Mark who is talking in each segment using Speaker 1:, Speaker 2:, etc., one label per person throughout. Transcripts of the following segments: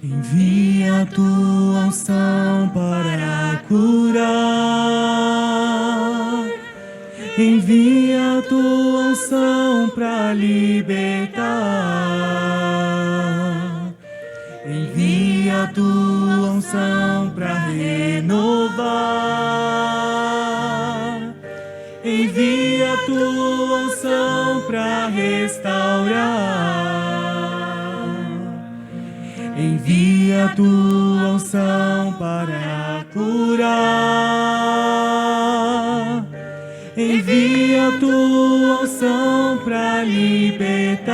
Speaker 1: Envia a tua unção para curar. Envia a tua unção para libertar. Envia a tua unção para renovar. Envia a tua unção para restaurar. Envia a tua unção para curar. Envia a tua unção para libertar.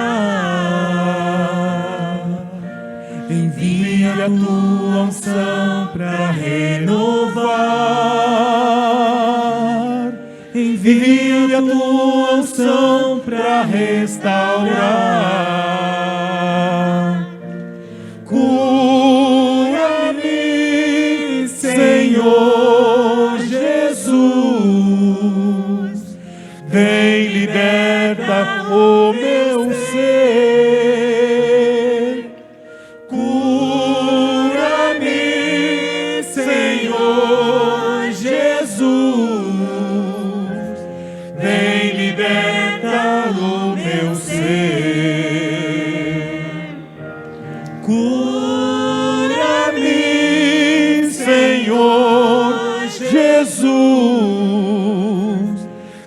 Speaker 1: Envia a tua unção para renovar. Envia a tua unção para restaurar. Cura-me, Senhor Jesus. Vem, liberta o meu ser. Cura-me, Senhor Jesus. Vem, liberta o meu ser. Cura-me, Senhor Jesus.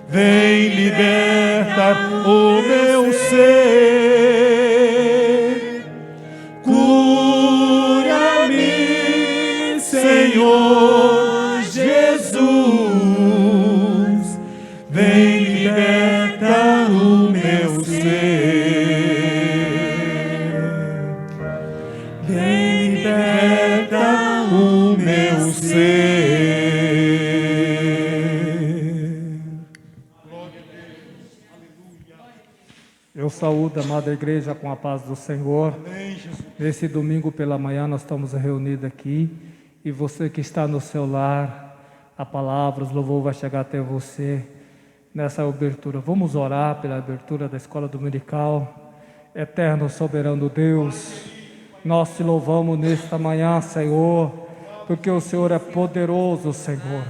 Speaker 1: Vem, liberta o meu ser. Cura-me, Senhor Jesus. Vem, liberta o meu ser. Vem, liberta o meu ser.
Speaker 2: Eu saúdo a amada igreja com a paz do Senhor. Nesse domingo pela manhã nós estamos reunidos aqui. E você que está no seu lar, a palavra, os louvor vai chegar até você nessa abertura. Vamos orar pela abertura da escola dominical. Eterno, soberano Deus, nós te louvamos nesta manhã, Senhor, porque o Senhor é poderoso, Senhor.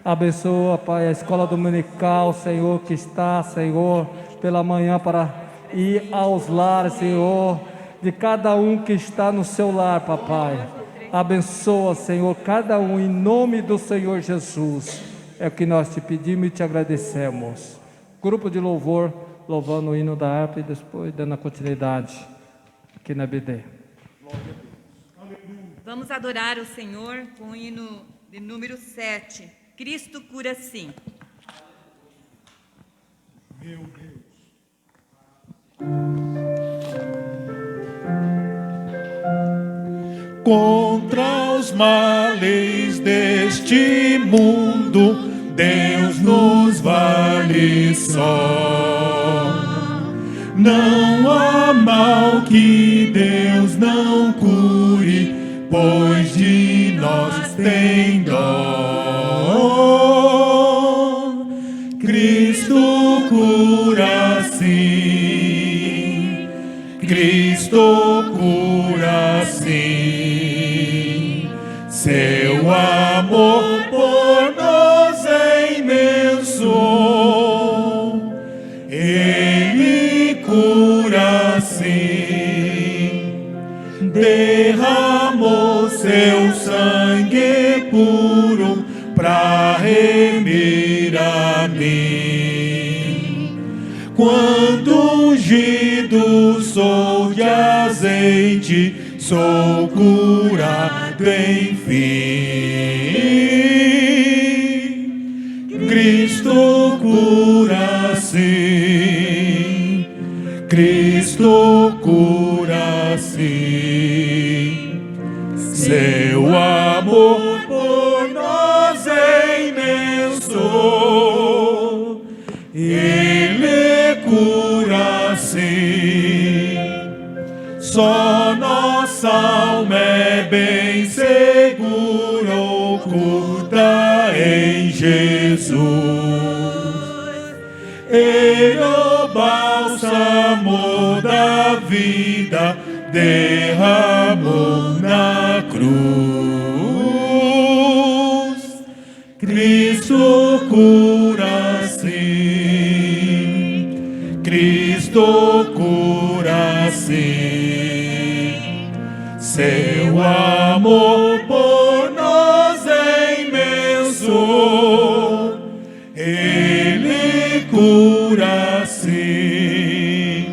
Speaker 2: Abençoa, Pai, a escola dominical, Senhor, que está, Senhor, pela manhã para ir aos lares, Senhor, de cada um que está no seu lar, Papai. Abençoa, Senhor, cada um em nome do Senhor Jesus. É o que nós te pedimos e te agradecemos. Grupo de louvor, louvando o hino da harpa e depois dando a continuidade aqui na BD.
Speaker 3: Vamos adorar o Senhor com o hino de número 7. Cristo cura sim.
Speaker 1: Meu Deus. Contra os males deste mundo, Deus nos vale só. Não há mal que Deus não cure, pois de nós tem dó. Cristo cura sim, Cristo cura sim. Seu amor por nós é imenso. Ele cura sim. Derramou seu sangue puro pra remir a mim. Quando ungido sou de azeite, sou curado enfim. Cristo cura sim, Cristo cura sim. Seu amor por nós é imenso. Ele cura sim. Só nossa alma é bem segura, oculta em Jesus. Ele o bálsamo da vida derramou na na cruz, Cristo cura sim, Cristo cura sim, seu amor por nós é imenso, Ele cura sim.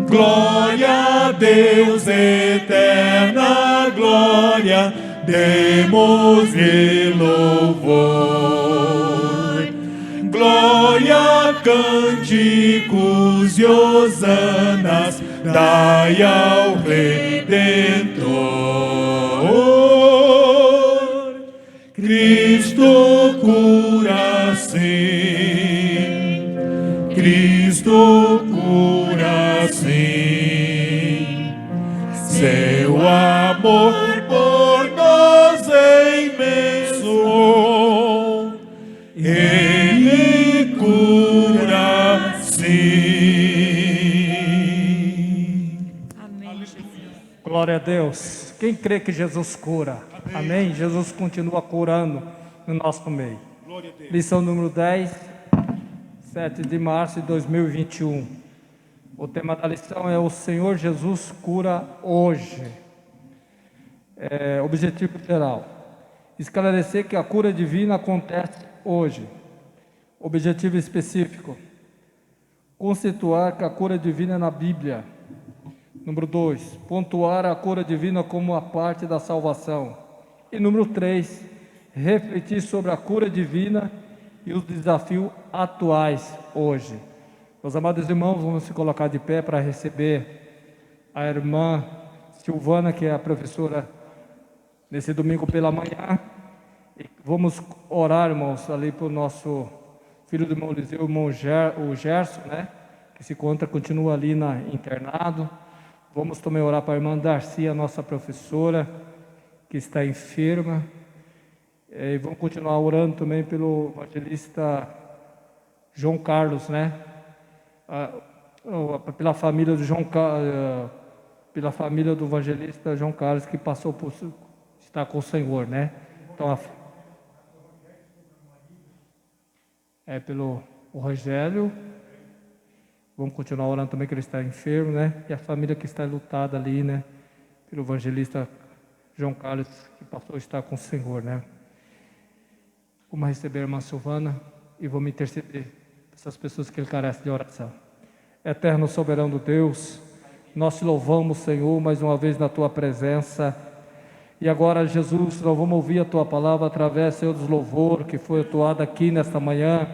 Speaker 1: Glória a Deus, eterna glória, demos-lhe louvor. Glória, cânticos e hosanas, dai ao Redentor. Cristo cura sim, Cristo cura sim, seu amor por nós é imenso, Ele cura sim.
Speaker 3: Amém, Jesus.
Speaker 2: Glória a Deus. Quem crê que Jesus cura? Amém? Jesus continua curando no nosso meio. Lição número 10, 7 de março de 2021. O tema da lição é: o Senhor Jesus cura hoje. Objetivo geral: esclarecer que a cura divina acontece hoje. Objetivo específico: conceituar que a cura divina é na Bíblia. Número 2, pontuar a cura divina como uma parte da salvação. E número 3, refletir sobre a cura divina e os desafios atuais hoje. Meus amados irmãos, vamos se colocar de pé para receber a irmã Silvana, que é a professora nesse domingo pela manhã. E vamos orar, irmãos, ali para o nosso filho do irmão Eliseu, o Gerson, né? Que se encontra, continua ali internado. Vamos também orar para a irmã Darcy, a nossa professora, que está enferma. E vamos continuar orando também pelo evangelista João Carlos, né? Pela família do pela família do evangelista João Carlos, que passou por estar com o Senhor, né? Então, pelo Rogério. Vamos continuar orando também, que ele está enfermo, né? E a família que está lutada ali, né? Pelo evangelista João Carlos, que passou a estar com o Senhor, né? Vamos receber a irmã Silvana e vamos interceder por essas pessoas que carecem de oração. Eterno soberano Deus, nós te louvamos, Senhor, mais uma vez na tua presença. E agora, Jesus, nós vamos ouvir a tua palavra através, Senhor, dos louvores que foi atuado aqui nesta manhã,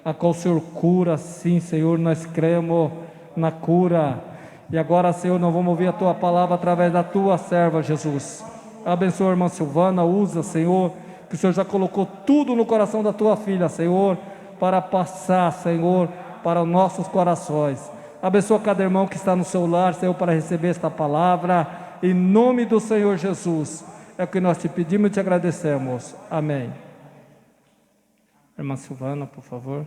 Speaker 2: a qual o Senhor cura, sim, Senhor, nós cremos na cura. E agora, Senhor, nós vamos ouvir a tua palavra através da tua serva, Jesus. Abençoa a irmã Silvana, usa, Senhor, que o Senhor já colocou tudo no coração da tua filha, Senhor, para passar, Senhor, para os nossos corações. Abençoa cada irmão que está no seu lar, Senhor, para receber esta palavra, em nome do Senhor Jesus. É o que nós te pedimos e te agradecemos. Amém. Irmã Silvana, por favor.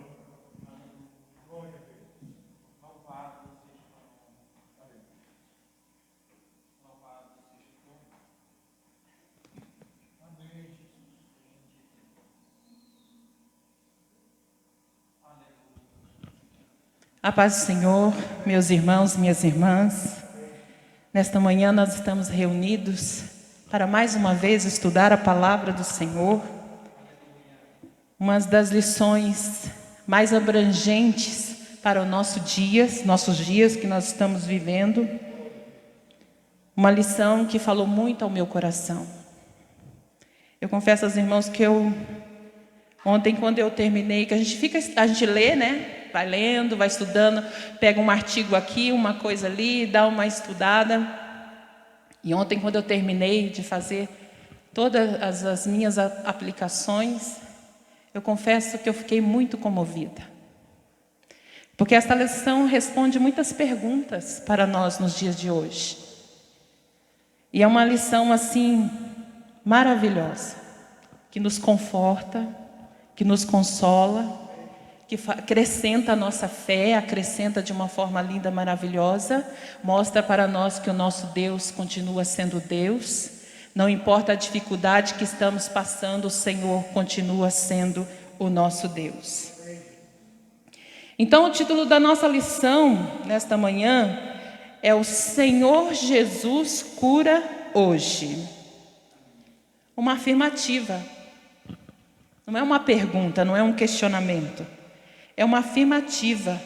Speaker 4: A paz do Senhor, meus irmãos, minhas irmãs. Nesta manhã nós estamos reunidos para mais uma vez estudar a palavra do Senhor. Uma das lições mais abrangentes para o nossos dias que nós estamos vivendo. Uma lição que falou muito ao meu coração. Eu confesso aos irmãos que ontem, quando eu terminei, que a gente lê, né? Vai lendo, vai estudando, pega um artigo aqui, uma coisa ali, dá uma estudada. E ontem, quando eu terminei de fazer todas as minhas aplicações, eu confesso que eu fiquei muito comovida. Porque esta lição responde muitas perguntas para nós nos dias de hoje. E é uma lição, assim, maravilhosa, que nos conforta, que nos consola, que acrescenta a nossa fé, acrescenta de uma forma linda, maravilhosa, mostra para nós que o nosso Deus continua sendo Deus, Não importa a dificuldade que estamos passando, o Senhor continua sendo o nosso Deus. Então, o título da nossa lição nesta manhã é O Senhor Jesus cura hoje. Uma afirmativa. Não é uma pergunta, não é um questionamento. É uma afirmativa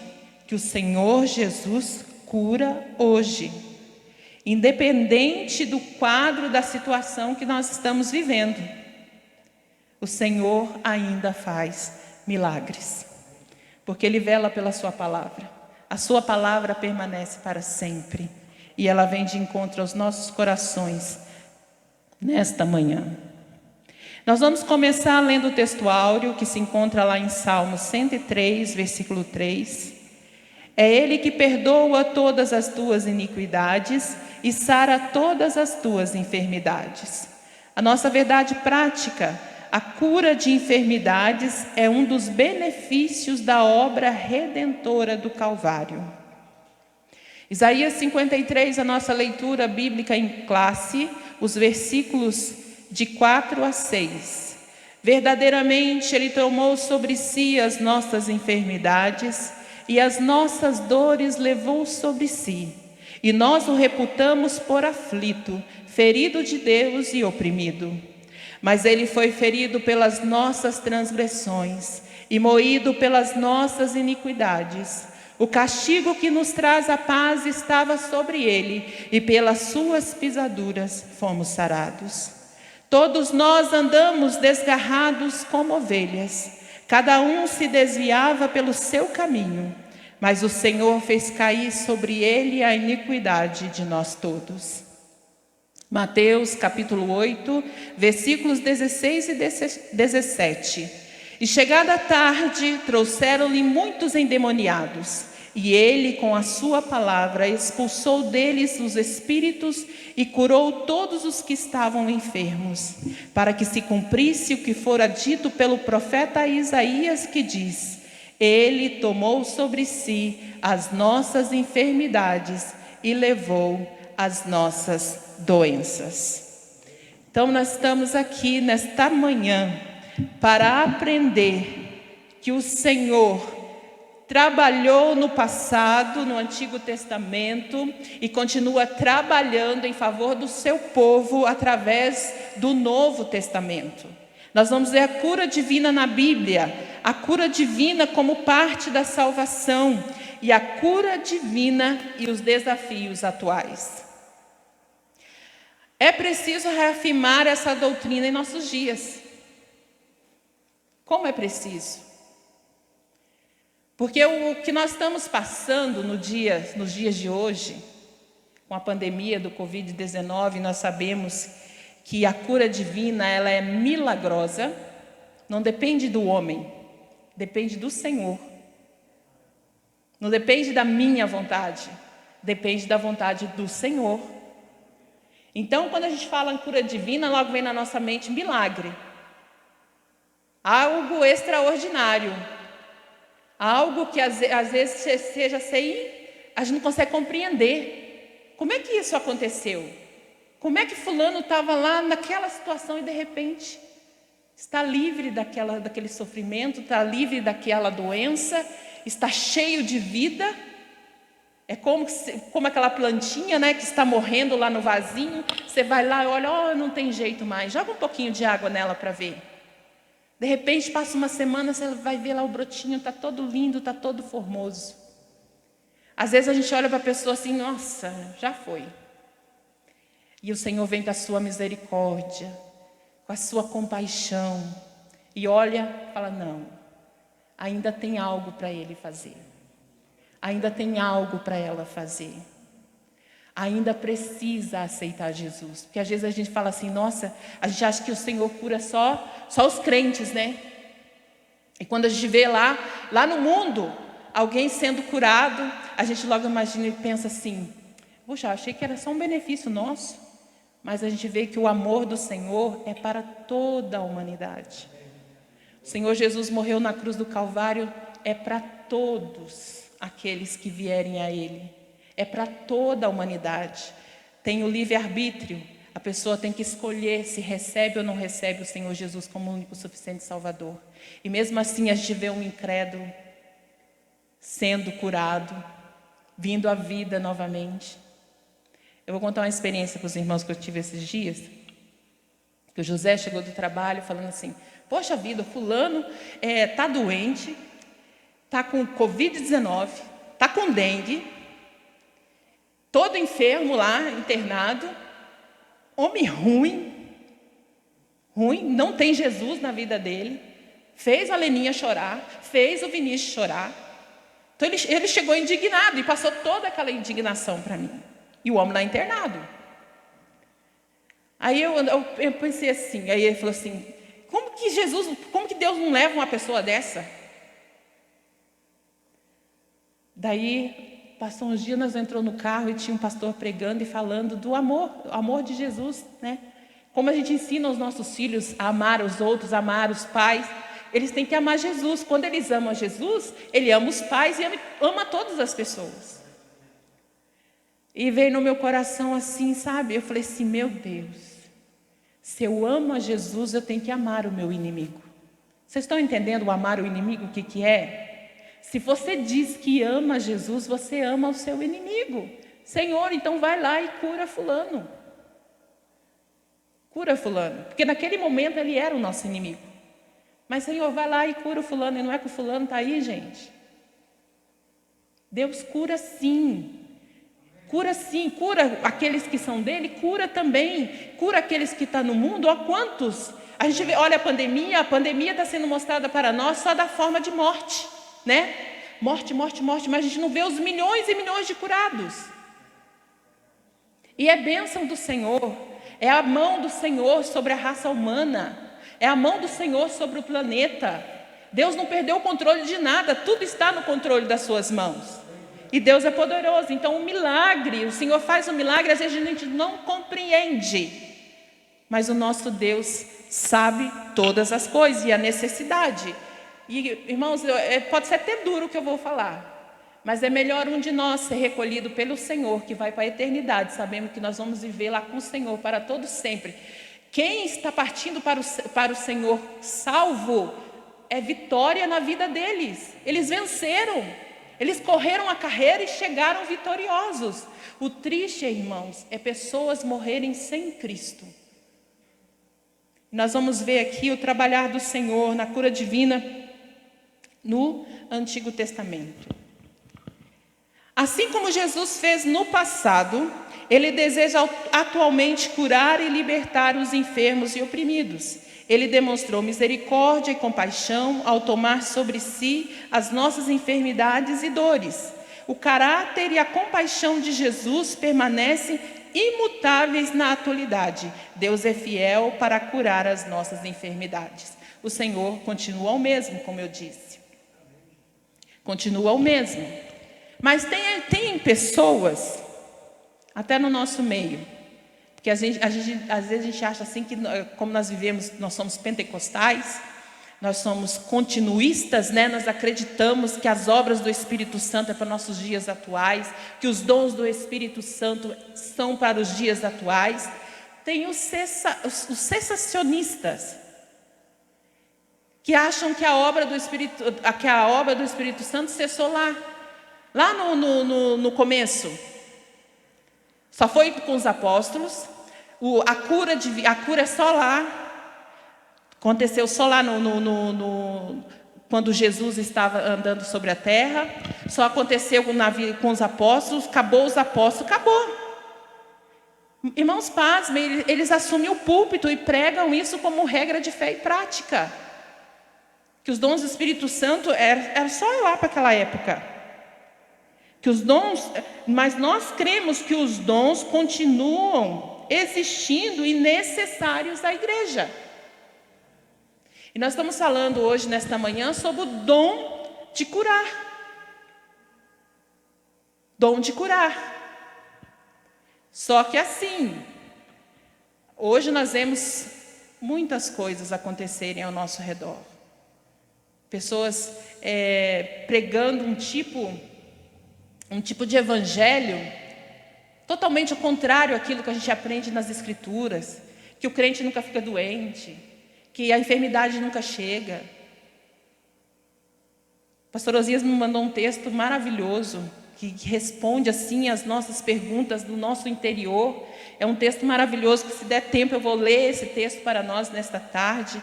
Speaker 4: que o Senhor Jesus cura hoje. Independente do quadro da situação que nós estamos vivendo, o Senhor ainda faz milagres, porque Ele vela pela sua palavra. A sua palavra permanece para sempre e ela vem de encontro aos nossos corações nesta manhã. Nós vamos começar lendo o texto áureo que se encontra lá em Salmo 103, versículo 3. É Ele que perdoa todas as tuas iniquidades e sara todas as tuas enfermidades. A nossa verdade prática, a cura de enfermidades, é um dos benefícios da obra redentora do Calvário. Isaías 53, a nossa leitura bíblica em classe, os versículos de 4 a 6. Verdadeiramente Ele tomou sobre si as nossas enfermidades e as nossas dores levou sobre si. E nós o reputamos por aflito, ferido de Deus e oprimido. Mas Ele foi ferido pelas nossas transgressões e moído pelas nossas iniquidades. O castigo que nos traz a paz estava sobre Ele, e pelas suas pisaduras fomos sarados. Todos nós andamos desgarrados como ovelhas, cada um se desviava pelo seu caminho, mas o Senhor fez cair sobre Ele a iniquidade de nós todos. Mateus capítulo 8, versículos 16 e 17. E chegada a tarde, trouxeram-lhe muitos endemoniados, e ele, com a sua palavra, expulsou deles os espíritos e curou todos os que estavam enfermos, para que se cumprisse o que fora dito pelo profeta Isaías, que diz: Ele tomou sobre si as nossas enfermidades e levou as nossas doenças. Então nós estamos aqui nesta manhã para aprender que o Senhor trabalhou no passado, no Antigo Testamento, e continua trabalhando em favor do seu povo através do Novo Testamento. Nós vamos ver a cura divina na Bíblia, a cura divina como parte da salvação, e a cura divina e os desafios atuais. É preciso reafirmar essa doutrina em nossos dias. Como é preciso? Porque o que nós estamos passando nos dias de hoje, com a pandemia do Covid-19, nós sabemos que a cura divina ela é milagrosa, não depende do homem, depende do Senhor. Não depende da minha vontade, depende da vontade do Senhor. Então, quando a gente fala em cura divina, logo vem na nossa mente milagre. Algo extraordinário. Algo que às vezes seja sem, a gente não consegue compreender. Como é que isso aconteceu? Como é que fulano estava lá naquela situação e de repente está livre daquele sofrimento, está livre daquela doença, está cheio de vida? É como aquela plantinha, né, que está morrendo lá no vasinho. Você vai lá e olha, não tem jeito mais, joga um pouquinho de água nela para ver. De repente passa uma semana, você vai ver lá o brotinho, está todo lindo, está todo formoso. Às vezes a gente olha para a pessoa assim, nossa, já foi. E o Senhor vem com a sua misericórdia, com a sua compaixão, e olha e fala, não, ainda tem algo para ele fazer. Ainda tem algo para ela fazer. Ainda precisa aceitar Jesus. Porque às vezes a gente fala assim, nossa, a gente acha que o Senhor cura só os crentes, né? E quando a gente vê lá no mundo, alguém sendo curado, a gente logo imagina e pensa assim, puxa, achei que era só um benefício nosso. Mas a gente vê que o amor do Senhor é para toda a humanidade. O Senhor Jesus morreu na cruz do Calvário, é para todos aqueles que vierem a Ele. É para toda a humanidade. Tem o livre-arbítrio. A pessoa tem que escolher se recebe ou não recebe o Senhor Jesus como único e suficiente Salvador. E mesmo assim a gente vê um incrédulo sendo curado, vindo à vida novamente. Eu vou contar uma experiência para os irmãos que eu tive esses dias. Que o José chegou do trabalho falando assim: poxa vida, fulano está doente, está com Covid-19, está com dengue, todo enfermo lá, internado, homem ruim, não tem Jesus na vida dele, fez a Leninha chorar, fez o Vinícius chorar. Então ele chegou indignado e passou toda aquela indignação para mim. E o homem lá internado. Aí eu pensei assim, aí ele falou assim: como que Deus não leva uma pessoa dessa? Daí, passou uns dias, nós entramos no carro e tinha um pastor pregando e falando do amor de Jesus, né? Como a gente ensina os nossos filhos a amar os outros, a amar os pais. Eles têm que amar Jesus. Quando eles amam Jesus, ele ama os pais e ama todas as pessoas. E veio no meu coração assim, sabe? Eu falei assim: meu Deus, se eu amo a Jesus, eu tenho que amar o meu inimigo. Vocês estão entendendo o amar o inimigo, o que é? Se você diz que ama Jesus, você ama o seu inimigo. Senhor, então vai lá e cura fulano. Cura fulano. Porque naquele momento ele era o nosso inimigo. Mas Senhor, vai lá e cura o fulano. E não é que o fulano está aí, gente. Deus cura sim. Cura sim, cura aqueles que são dele, cura também, cura aqueles que estão no mundo. Ó, quantos? A gente vê, olha a pandemia está sendo mostrada para nós só da forma de morte, né? Morte, mas a gente não vê os milhões e milhões de curados. E é bênção do Senhor, é a mão do Senhor sobre a raça humana, é a mão do Senhor sobre o planeta. Deus não perdeu o controle de nada, tudo está no controle das suas mãos. E Deus é poderoso. Então o milagre, o Senhor faz um milagre, às vezes a gente não compreende. Mas o nosso Deus sabe todas as coisas e a necessidade. E irmãos, pode ser até duro o que eu vou falar. Mas é melhor um de nós ser recolhido pelo Senhor, que vai para a eternidade, sabendo que nós vamos viver lá com o Senhor para todo sempre. Quem está partindo para o Senhor salvo, é vitória na vida deles. Eles venceram. Eles correram a carreira e chegaram vitoriosos. O triste, irmãos, é pessoas morrerem sem Cristo. Nós vamos ver aqui o trabalhar do Senhor na cura divina no Antigo Testamento. Assim como Jesus fez no passado, Ele deseja atualmente curar e libertar os enfermos e oprimidos. Ele demonstrou misericórdia e compaixão ao tomar sobre si as nossas enfermidades e dores. O caráter e a compaixão de Jesus permanecem imutáveis na atualidade. Deus é fiel para curar as nossas enfermidades. O Senhor continua o mesmo, como eu disse. Continua o mesmo. Mas tem pessoas, até no nosso meio, que às vezes a gente acha assim que, como nós vivemos, nós somos pentecostais, nós somos continuistas, né? Nós acreditamos que as obras do Espírito Santo é para nossos dias atuais, que os dons do Espírito Santo são para os dias atuais. Tem os cessacionistas, que acham que a obra do Espírito Santo cessou lá no começo. Só foi com os apóstolos. A cura é só lá. Aconteceu só lá quando Jesus estava andando sobre a terra. Só aconteceu com os apóstolos. Acabou os apóstolos, acabou. Irmãos, pasmem, eles assumem o púlpito e pregam isso como regra de fé e prática. Que os dons do Espírito Santo era só lá para aquela época. Que os dons, mas nós cremos que os dons continuam existindo e necessários à igreja. E nós estamos falando hoje, nesta manhã, sobre o dom de curar. Dom de curar. Só que assim, hoje nós vemos muitas coisas acontecerem ao nosso redor. Pessoas pregando um tipo de evangelho Totalmente ao contrário àquilo que a gente aprende nas Escrituras, que o crente nunca fica doente, que a enfermidade nunca chega. O pastor Osias me mandou um texto maravilhoso, que responde assim as nossas perguntas do nosso interior. É um texto maravilhoso, que se der tempo eu vou ler esse texto para nós nesta tarde.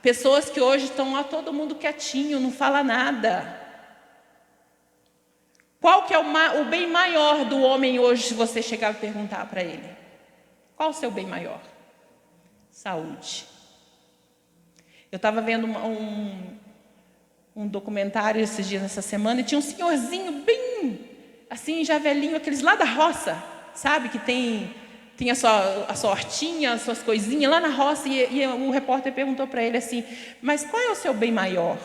Speaker 4: Pessoas que hoje estão lá todo mundo quietinho, não fala nada. Qual que é o bem maior do homem hoje, se você chegar e perguntar para ele? Qual o seu bem maior? Saúde. Eu estava vendo um documentário esses dias, nessa semana, e tinha um senhorzinho bem, assim, já velhinho, aqueles lá da roça, sabe? Que tem a sua hortinha, as suas coisinhas lá na roça, e o repórter perguntou para ele assim, mas qual é o seu bem maior?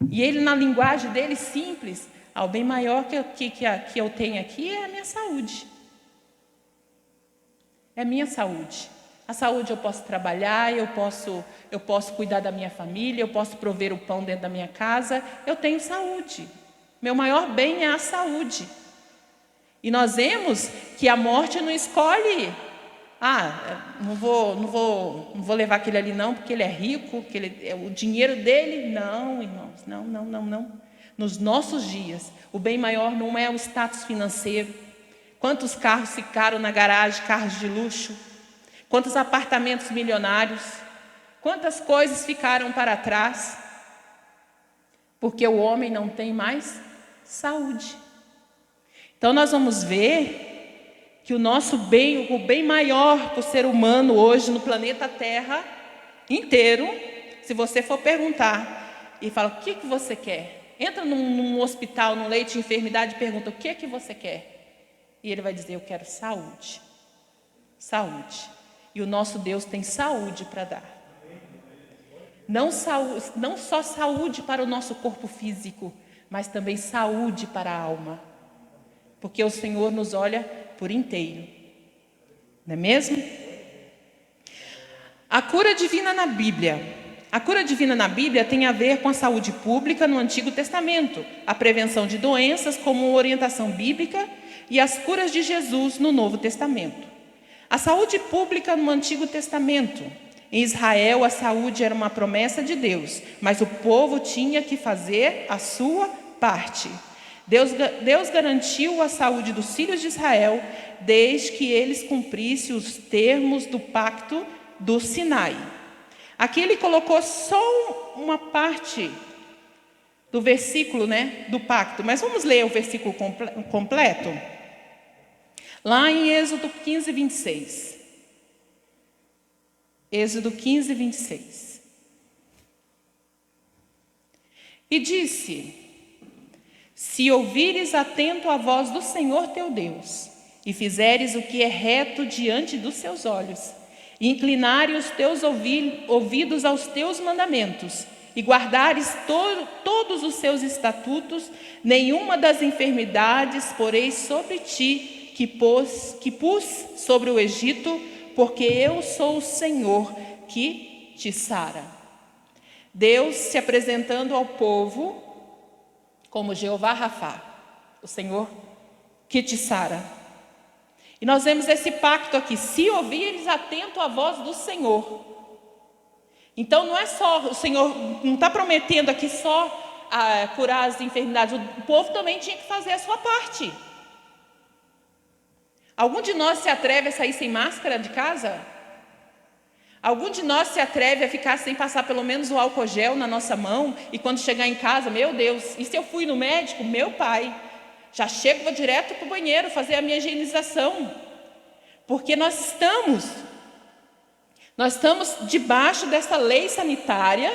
Speaker 4: E ele, na linguagem dele, simples, o bem maior que eu tenho aqui é a minha saúde. É a minha saúde. A saúde eu posso trabalhar, eu posso cuidar da minha família, eu posso prover o pão dentro da minha casa, eu tenho saúde. Meu maior bem é a saúde. E nós vemos que a morte não escolhe, não vou levar aquele ali não, porque ele é rico, o dinheiro dele. Não, irmãos, não. Nos nossos dias, o bem maior não é o status financeiro. Quantos carros ficaram na garagem, carros de luxo? Quantos apartamentos milionários? Quantas coisas ficaram para trás? Porque o homem não tem mais saúde. Então nós vamos ver que o nosso bem, o bem maior para o ser humano hoje no planeta Terra inteiro, se você for perguntar e fala, o que você quer? Entra num hospital, num leito de enfermidade e pergunta, o que você quer? E ele vai dizer, eu quero saúde. Saúde. E o nosso Deus tem saúde para dar. Não só saúde para o nosso corpo físico, mas também saúde para a alma. Porque o Senhor nos olha por inteiro. Não é mesmo? A cura divina na Bíblia. A cura divina na Bíblia tem a ver com a saúde pública no Antigo Testamento, a prevenção de doenças como orientação bíblica e as curas de Jesus no Novo Testamento. A saúde pública no Antigo Testamento. Em Israel, a saúde era uma promessa de Deus, mas o povo tinha que fazer a sua parte. Deus garantiu a saúde dos filhos de Israel desde que eles cumprissem os termos do pacto do Sinai. Aqui ele colocou só uma parte do versículo, do pacto, mas vamos ler o versículo completo? Lá em Êxodo 15, 26. Êxodo 15, 26. E disse, se ouvires atento a voz do Senhor teu Deus, e fizeres o que é reto diante dos seus olhos, e inclinares os teus ouvidos aos teus mandamentos, e guardares todos os seus estatutos, nenhuma das enfermidades porei sobre ti, que pus sobre o Egito, porque eu sou o Senhor que te sara. Deus se apresentando ao povo como Jeová Rafá, o Senhor que te sara. E nós vemos esse pacto aqui, se ouvires atento à voz do Senhor. Então não é só, o Senhor não está prometendo aqui só curar as enfermidades, o povo também tinha que fazer a sua parte. Algum de nós se atreve a sair sem máscara de casa? Algum de nós se atreve a ficar sem passar pelo menos o álcool gel na nossa mão? E quando chegar em casa, meu Deus, e se eu fui no médico? Meu pai, já chego, vou direto para o banheiro fazer a minha higienização. Porque nós estamos debaixo dessa lei sanitária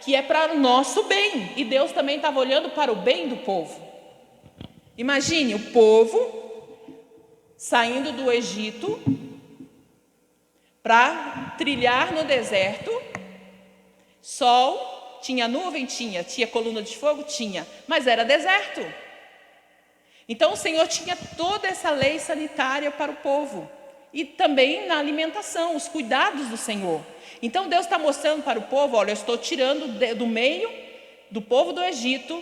Speaker 4: que é para o nosso bem. E Deus também estava olhando para o bem do povo. Imagine o povo saindo do Egito para trilhar no deserto. Sol, tinha nuvem? Tinha coluna de fogo? Tinha, mas era deserto. Então o Senhor tinha toda essa lei sanitária para o povo. E também na alimentação, os cuidados do Senhor. Então Deus está mostrando para o povo, olha, eu estou tirando do meio do povo do Egito,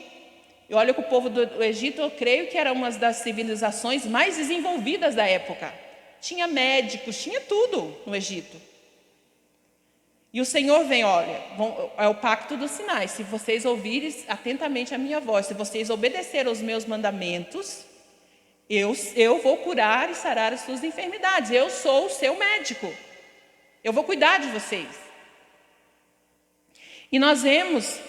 Speaker 4: E olha que o povo do Egito, eu creio que era uma das civilizações mais desenvolvidas da época. Tinha médicos, tinha tudo no Egito. E o Senhor vem, olha, é o pacto dos sinais. Se vocês ouvirem atentamente a minha voz, se vocês obedecerem aos meus mandamentos, eu vou curar e sarar as suas enfermidades. Eu sou o seu médico. Eu vou cuidar de vocês. E nós vemos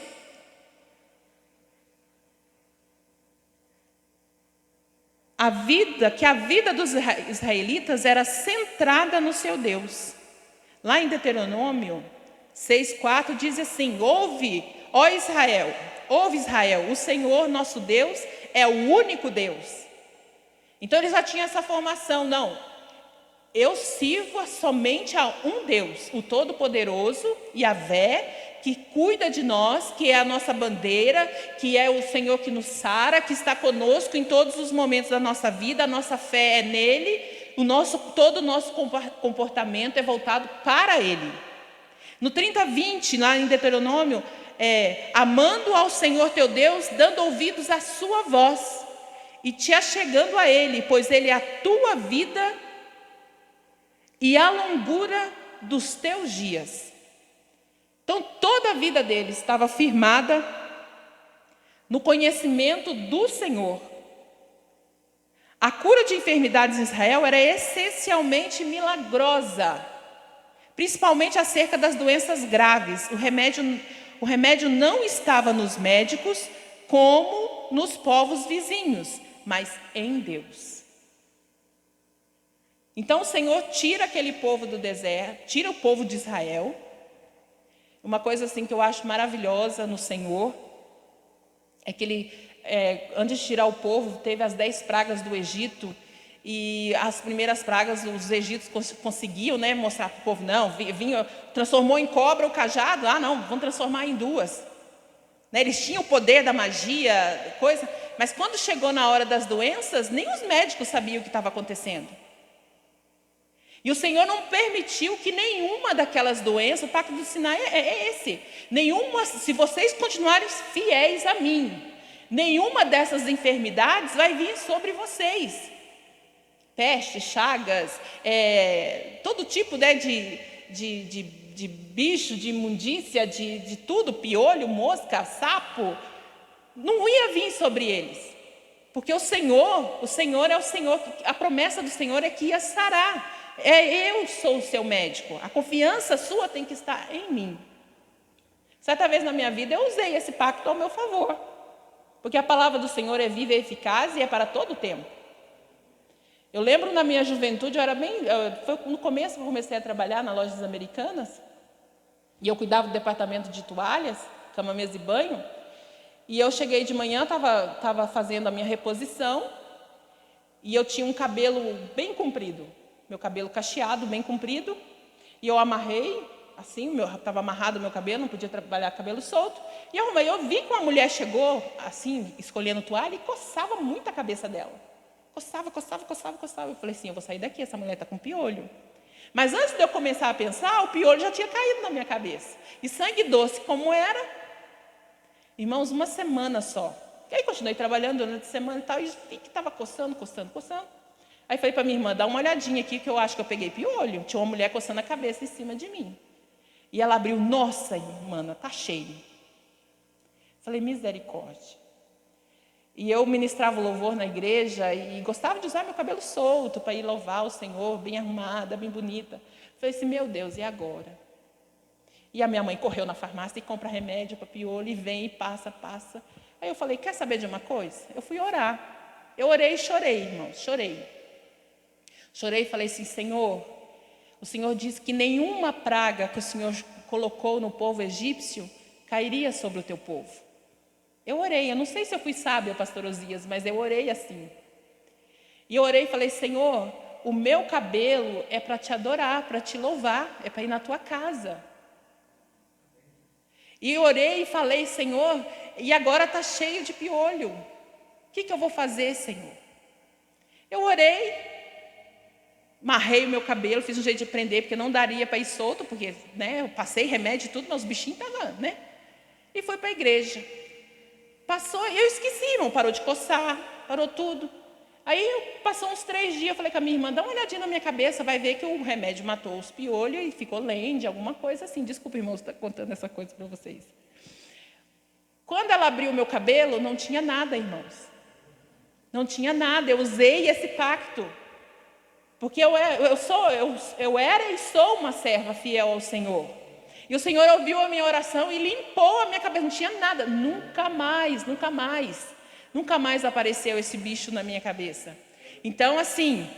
Speaker 4: a vida dos israelitas era centrada no seu Deus. Lá em Deuteronômio 6,4 diz assim: ouve, ó Israel, ouve Israel, o Senhor nosso Deus é o único Deus. Então ele já tinha essa formação, não, eu sirvo somente a um Deus, o Todo-Poderoso, Yahvé, que cuida de nós, que é a nossa bandeira, que é o Senhor que nos sara, que está conosco em todos os momentos da nossa vida, a nossa fé é nele, todo o nosso comportamento é voltado para ele. No 30:20, lá em Deuteronômio, amando ao Senhor teu Deus, dando ouvidos à sua voz, e te achegando a ele, pois ele é a tua vida e a longura dos teus dias. Então toda a vida deles estava firmada no conhecimento do Senhor. A cura de enfermidades em Israel era essencialmente milagrosa, principalmente acerca das doenças graves. O remédio não estava nos médicos como nos povos vizinhos, mas em Deus. Então o Senhor tira aquele povo do deserto, tira o povo de Israel. Uma coisa assim que eu acho maravilhosa no Senhor é que ele, antes de tirar o povo, teve as 10 pragas do Egito. E as primeiras pragas os egípcios conseguiam, né, mostrar para o povo, não, transformou em cobra o cajado, não, vamos transformar em 2. Né, eles tinham o poder da magia, coisa, mas quando chegou na hora das doenças, nem os médicos sabiam o que estava acontecendo. E o Senhor não permitiu que nenhuma daquelas doenças, o pacto do Sinai é esse, nenhuma, se vocês continuarem fiéis a mim, nenhuma dessas enfermidades vai vir sobre vocês. Peste, chagas, todo tipo, né, de bicho, de imundícia, de tudo, piolho, mosca, sapo, não ia vir sobre eles. Porque o Senhor é o Senhor, a promessa do Senhor é que ia sarar. Eu sou o seu médico, a confiança sua tem que estar em mim. Certa vez na minha vida eu usei esse pacto ao meu favor, porque a palavra do Senhor é viva e eficaz e é para todo o tempo. Eu lembro na minha juventude, foi no começo que eu comecei a trabalhar nas lojas americanas, e eu cuidava do departamento de toalhas, cama, mesa e banho, e eu cheguei de manhã, estava fazendo a minha reposição, e eu tinha um cabelo bem comprido, meu cabelo cacheado, bem comprido, e eu amarrei, assim, estava amarrado o meu cabelo, não podia trabalhar cabelo solto, e eu vi que uma mulher chegou, assim, escolhendo toalha, e coçava muito a cabeça dela. Coçava. Eu falei assim, eu vou sair daqui, essa mulher está com piolho. Mas antes de eu começar a pensar, o piolho já tinha caído na minha cabeça. E sangue doce como era, irmãos, uma semana só. E aí continuei trabalhando durante a semana e tal, e vi que estava coçando. Aí falei para minha irmã, dá uma olhadinha aqui que eu acho que eu peguei piolho. Tinha uma mulher coçando a cabeça em cima de mim. E ela abriu, nossa, irmã, está cheio. Falei, misericórdia. E eu ministrava louvor na igreja e gostava de usar meu cabelo solto para ir louvar o Senhor, bem arrumada, bem bonita. Falei assim, meu Deus, e agora? E a minha mãe correu na farmácia e compra remédio para piolho, e vem e passa. Aí eu falei, quer saber de uma coisa? Eu fui orar. Eu orei e chorei, irmãos, chorei. Chorei e falei assim, Senhor, o Senhor disse que nenhuma praga que o Senhor colocou no povo egípcio cairia sobre o teu povo. Eu orei, eu não sei se eu fui sábia, pastor Osias, mas eu orei assim. E eu orei e falei, Senhor, o meu cabelo é para te adorar, para te louvar, é para ir na tua casa. E eu orei e falei, Senhor, e agora está cheio de piolho. O que eu vou fazer, Senhor? Eu orei, amarrei o meu cabelo, fiz um jeito de prender, porque não daria para ir solto, porque, né, eu passei remédio e tudo, mas os bichinhos estavam, né? E fui para a igreja. Passou, eu esqueci, irmão, parou de coçar, parou tudo. Aí passou uns 3 dias, eu falei com a minha irmã, dá uma olhadinha na minha cabeça, vai ver que o remédio matou os piolhos e ficou lende, alguma coisa assim. Desculpa, irmão, estar contando essa coisa para vocês. Quando ela abriu o meu cabelo, não tinha nada, irmãos. Não tinha nada, eu usei esse pacto. Porque eu era e sou uma serva fiel ao Senhor. E o Senhor ouviu a minha oração e limpou a minha cabeça. Não tinha nada, nunca mais apareceu esse bicho na minha cabeça. Então, assim,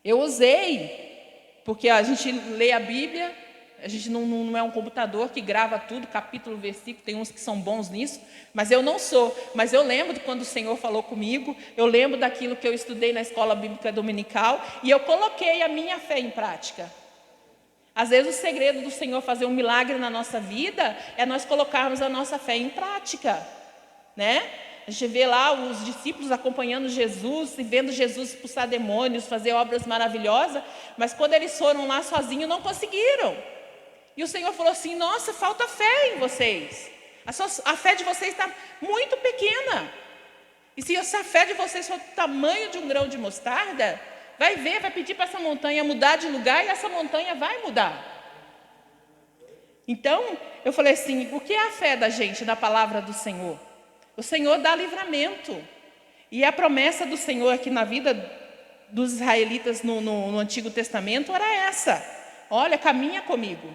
Speaker 4: eu usei, porque a gente lê a Bíblia, a gente não é um computador que grava tudo, capítulo, versículo, tem uns que são bons nisso, mas eu não sou. Mas eu lembro de quando o Senhor falou comigo, eu lembro daquilo que eu estudei na escola bíblica dominical, e eu coloquei a minha fé em prática. Às vezes o segredo do Senhor fazer um milagre na nossa vida é nós colocarmos a nossa fé em prática, né? A gente vê lá os discípulos acompanhando Jesus e vendo Jesus expulsar demônios, fazer obras maravilhosas, mas quando eles foram lá sozinhos não conseguiram. E o Senhor falou assim, nossa, falta fé em vocês. A fé de vocês está muito pequena. E se essa fé de vocês for do tamanho de um grão de mostarda, vai pedir para essa montanha mudar de lugar e essa montanha vai mudar. Então, eu falei assim, o que é a fé da gente na palavra do Senhor? O Senhor dá livramento. E a promessa do Senhor aqui na vida dos israelitas no Antigo Testamento era essa. Olha, caminha comigo.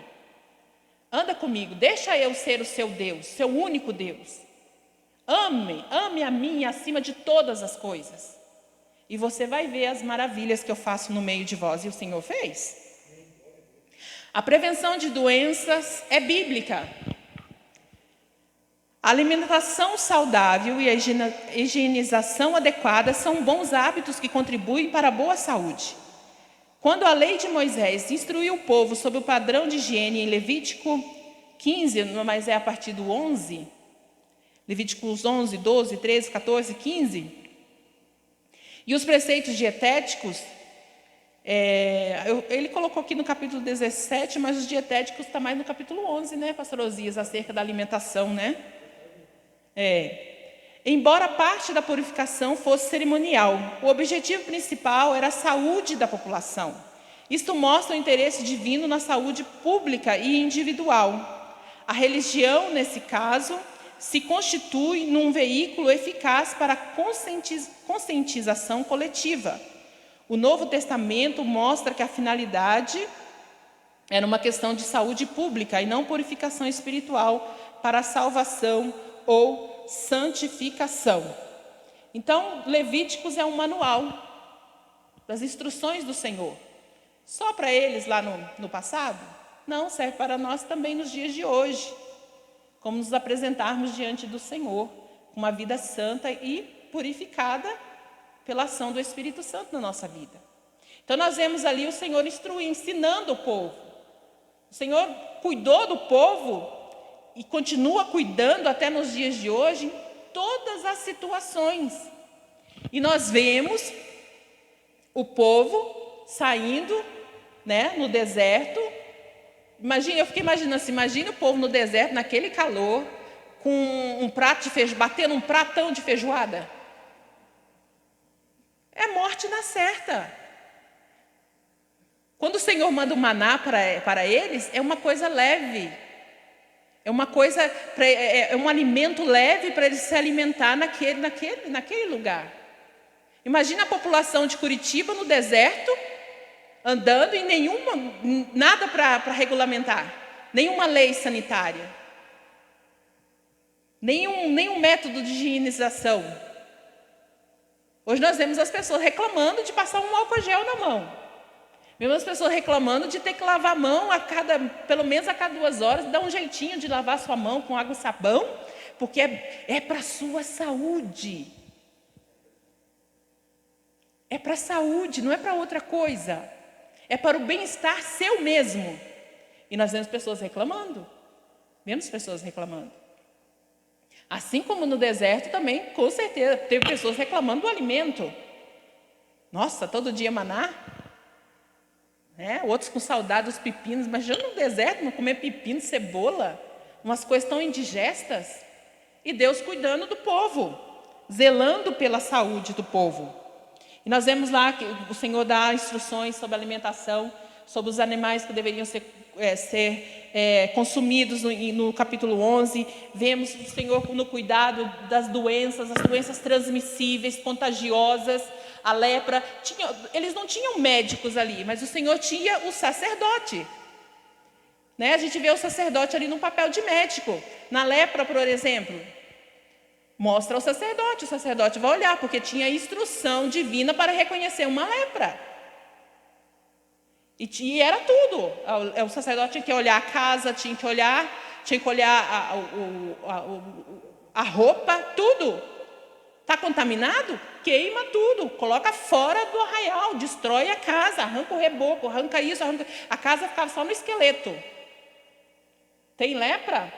Speaker 4: Anda comigo, deixa eu ser o seu Deus, seu único Deus. Ame a mim acima de todas as coisas. E você vai ver as maravilhas que eu faço no meio de vós. E o Senhor fez. A prevenção de doenças é bíblica. A alimentação saudável e a higienização adequada são bons hábitos que contribuem para a boa saúde. Quando a lei de Moisés instruiu o povo sobre o padrão de higiene em Levítico 15, mas é a partir do 11, Levíticos 11, 12, 13, 14, 15, e os preceitos dietéticos, ele colocou aqui no capítulo 17, mas os dietéticos está mais no capítulo 11, né, pastor Osias, acerca da alimentação, né? Embora parte da purificação fosse cerimonial, o objetivo principal era a saúde da população. Isto mostra o interesse divino na saúde pública e individual. A religião, nesse caso, se constitui num veículo eficaz para a conscientização coletiva. O Novo Testamento mostra que a finalidade era uma questão de saúde pública e não purificação espiritual para a salvação ou santificação. Então, Levíticos é um manual das instruções do Senhor. Só para eles lá no passado? Não, serve para nós também nos dias de hoje. Como nos apresentarmos diante do Senhor, com uma vida santa e purificada pela ação do Espírito Santo na nossa vida. Então nós vemos ali o Senhor ensinando o povo. O Senhor cuidou do povo e continua cuidando até nos dias de hoje, em todas as situações. E nós vemos o povo saindo, né, no deserto. Eu fiquei imaginando assim, imagina o povo no deserto, naquele calor, com um prato de feijoada, batendo um pratão de feijoada. É morte na certa. Quando o Senhor manda o maná para eles, é uma coisa leve. É um alimento leve para eles se alimentar naquele lugar. Imagina a população de Curitiba no deserto, andando e nada para regulamentar, nenhuma lei sanitária, nenhum método de higienização. Hoje nós vemos as pessoas reclamando de passar um álcool gel na mão. Vemos as pessoas reclamando de ter que lavar a mão pelo menos a cada 2 horas, dar um jeitinho de lavar a sua mão com água e sabão, porque é para a sua saúde. É para a saúde, não é para outra coisa. É para o bem-estar seu mesmo. E nós vemos pessoas reclamando. Assim como no deserto também, com certeza, teve pessoas reclamando do alimento. Nossa, todo dia maná. Outros com saudade dos pepinos. Imagina no deserto, não comer pepino, cebola. Umas coisas tão indigestas. E Deus cuidando do povo, zelando pela saúde do povo. E nós vemos lá que o Senhor dá instruções sobre alimentação, sobre os animais que deveriam ser consumidos no capítulo 11. Vemos o Senhor no cuidado das doenças, as doenças transmissíveis, contagiosas, a lepra. Eles não tinham médicos ali, mas o Senhor tinha o sacerdote. A gente vê o sacerdote ali no papel de médico. Na lepra, por exemplo, mostra o sacerdote vai olhar, porque tinha instrução divina para reconhecer uma lepra. E era tudo. O sacerdote tinha que olhar a casa, tinha que olhar a roupa, tudo. Está contaminado? Queima tudo, coloca fora do arraial, destrói a casa, arranca o reboco, arranca isso, a casa ficava só no esqueleto. Tem lepra?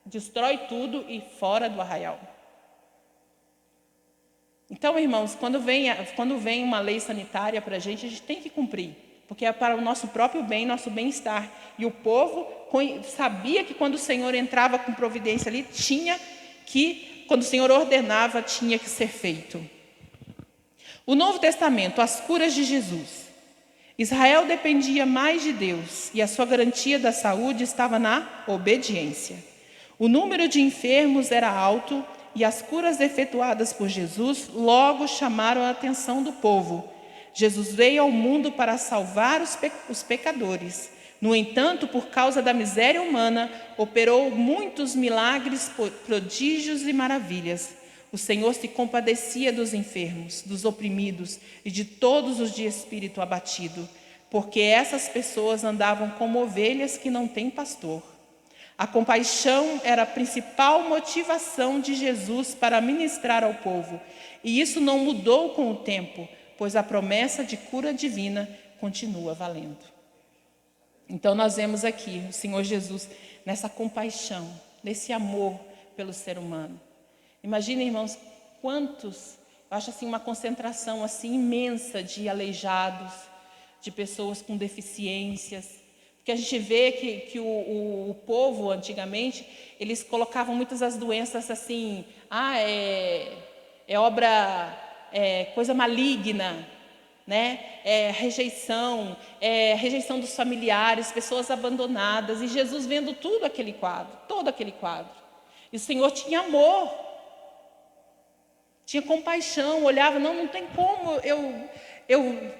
Speaker 4: Destrói tudo e fora do arraial. Então, irmãos, quando vem uma lei sanitária para a gente tem que cumprir, porque é para o nosso próprio bem, nosso bem-estar. E o povo sabia que quando o Senhor entrava com providência ali, quando o Senhor ordenava, tinha que ser feito. O Novo Testamento, as curas de Jesus. Israel dependia mais de Deus e a sua garantia da saúde estava na obediência. O número de enfermos era alto e as curas efetuadas por Jesus logo chamaram a atenção do povo. Jesus veio ao mundo para salvar os pecadores. No entanto, por causa da miséria humana, operou muitos milagres, prodígios e maravilhas. O Senhor se compadecia dos enfermos, dos oprimidos e de todos os de espírito abatido, porque essas pessoas andavam como ovelhas que não têm pastor. A compaixão era a principal motivação de Jesus para ministrar ao povo, e isso não mudou com o tempo, pois a promessa de cura divina continua valendo. Então nós vemos aqui o Senhor Jesus nessa compaixão, nesse amor pelo ser humano. Imagina, irmãos, quantos, eu acho assim uma concentração assim imensa de aleijados, de pessoas com deficiências, porque a gente vê que o povo antigamente, eles colocavam muitas das doenças assim, coisa maligna, rejeição dos familiares, pessoas abandonadas, e Jesus vendo todo aquele quadro, e o Senhor tinha amor, tinha compaixão, olhava, não tem como eu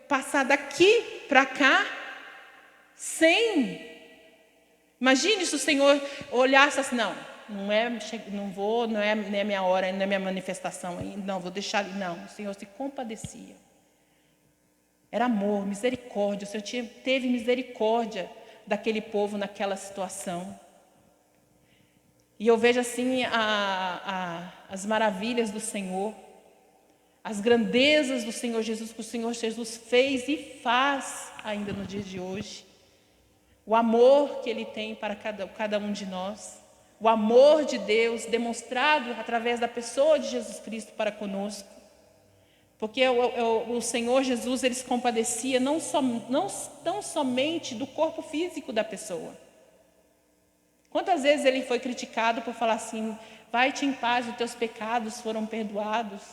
Speaker 4: passar daqui para cá sem. Imagine se o Senhor olhasse assim, não é minha hora, não é minha manifestação ainda, não, vou deixar ali, não. O Senhor se compadecia. Era amor, misericórdia, o Senhor teve misericórdia daquele povo naquela situação. E eu vejo assim as maravilhas do Senhor, as grandezas do Senhor Jesus, que o Senhor Jesus fez e faz ainda no dia de hoje. O amor que Ele tem para cada um de nós. O amor de Deus demonstrado através da pessoa de Jesus Cristo para conosco. Porque o Senhor Jesus, Ele se compadecia não tão somente do corpo físico da pessoa. Quantas vezes Ele foi criticado por falar assim, vai-te em paz, os teus pecados foram perdoados.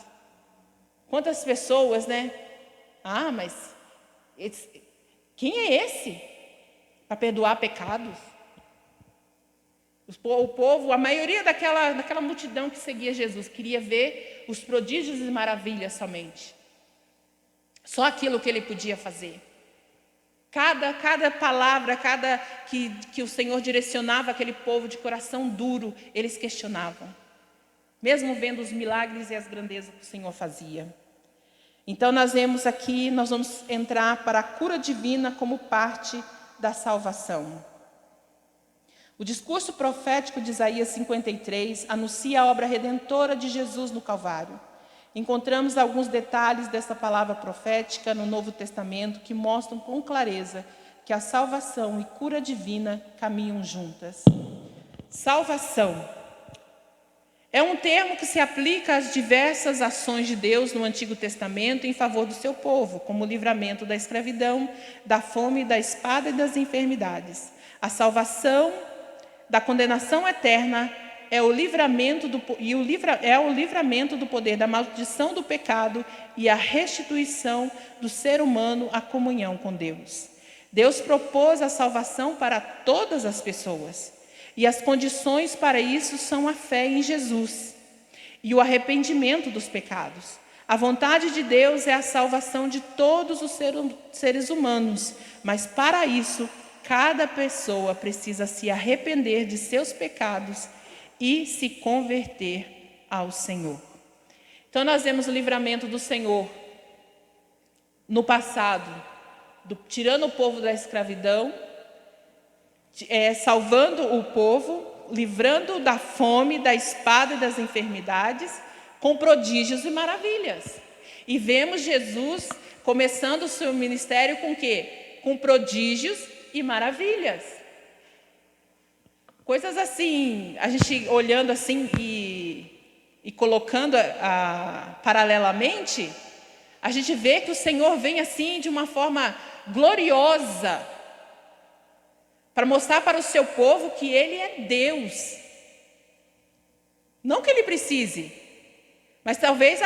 Speaker 4: Quantas pessoas, mas quem é esse para perdoar pecados? O povo, a maioria daquela multidão que seguia Jesus, queria ver os prodígios e maravilhas somente. Só aquilo que Ele podia fazer. Cada palavra, que o Senhor direcionava aquele povo de coração duro, eles questionavam. Mesmo vendo os milagres e as grandezas que o Senhor fazia. Então nós vamos entrar para a cura divina como parte da salvação. O discurso profético de Isaías 53 anuncia a obra redentora de Jesus no Calvário. Encontramos alguns detalhes dessa palavra profética no Novo Testamento que mostram com clareza que a salvação e cura divina caminham juntas. Salvação é um termo que se aplica às diversas ações de Deus no Antigo Testamento em favor do seu povo, como o livramento da escravidão, da fome, da espada e das enfermidades. A salvação da condenação eterna é o livramento do poder da maldição do pecado e a restituição do ser humano à comunhão com Deus. Deus propôs a salvação para todas as pessoas, e as condições para isso são a fé em Jesus e o arrependimento dos pecados. A vontade de Deus é a salvação de todos os seres humanos, mas para isso, cada pessoa precisa se arrepender de seus pecados e se converter ao Senhor. Então nós vemos o livramento do Senhor no passado, tirando o povo da escravidão, salvando o povo, livrando da fome, da espada e das enfermidades, com prodígios e maravilhas. E vemos Jesus começando o seu ministério com o quê? Com prodígios e maravilhas. Coisas assim, a gente olhando assim e colocando paralelamente, a gente vê que o Senhor vem assim de uma forma gloriosa para mostrar para o seu povo que Ele é Deus. Não que Ele precise, mas talvez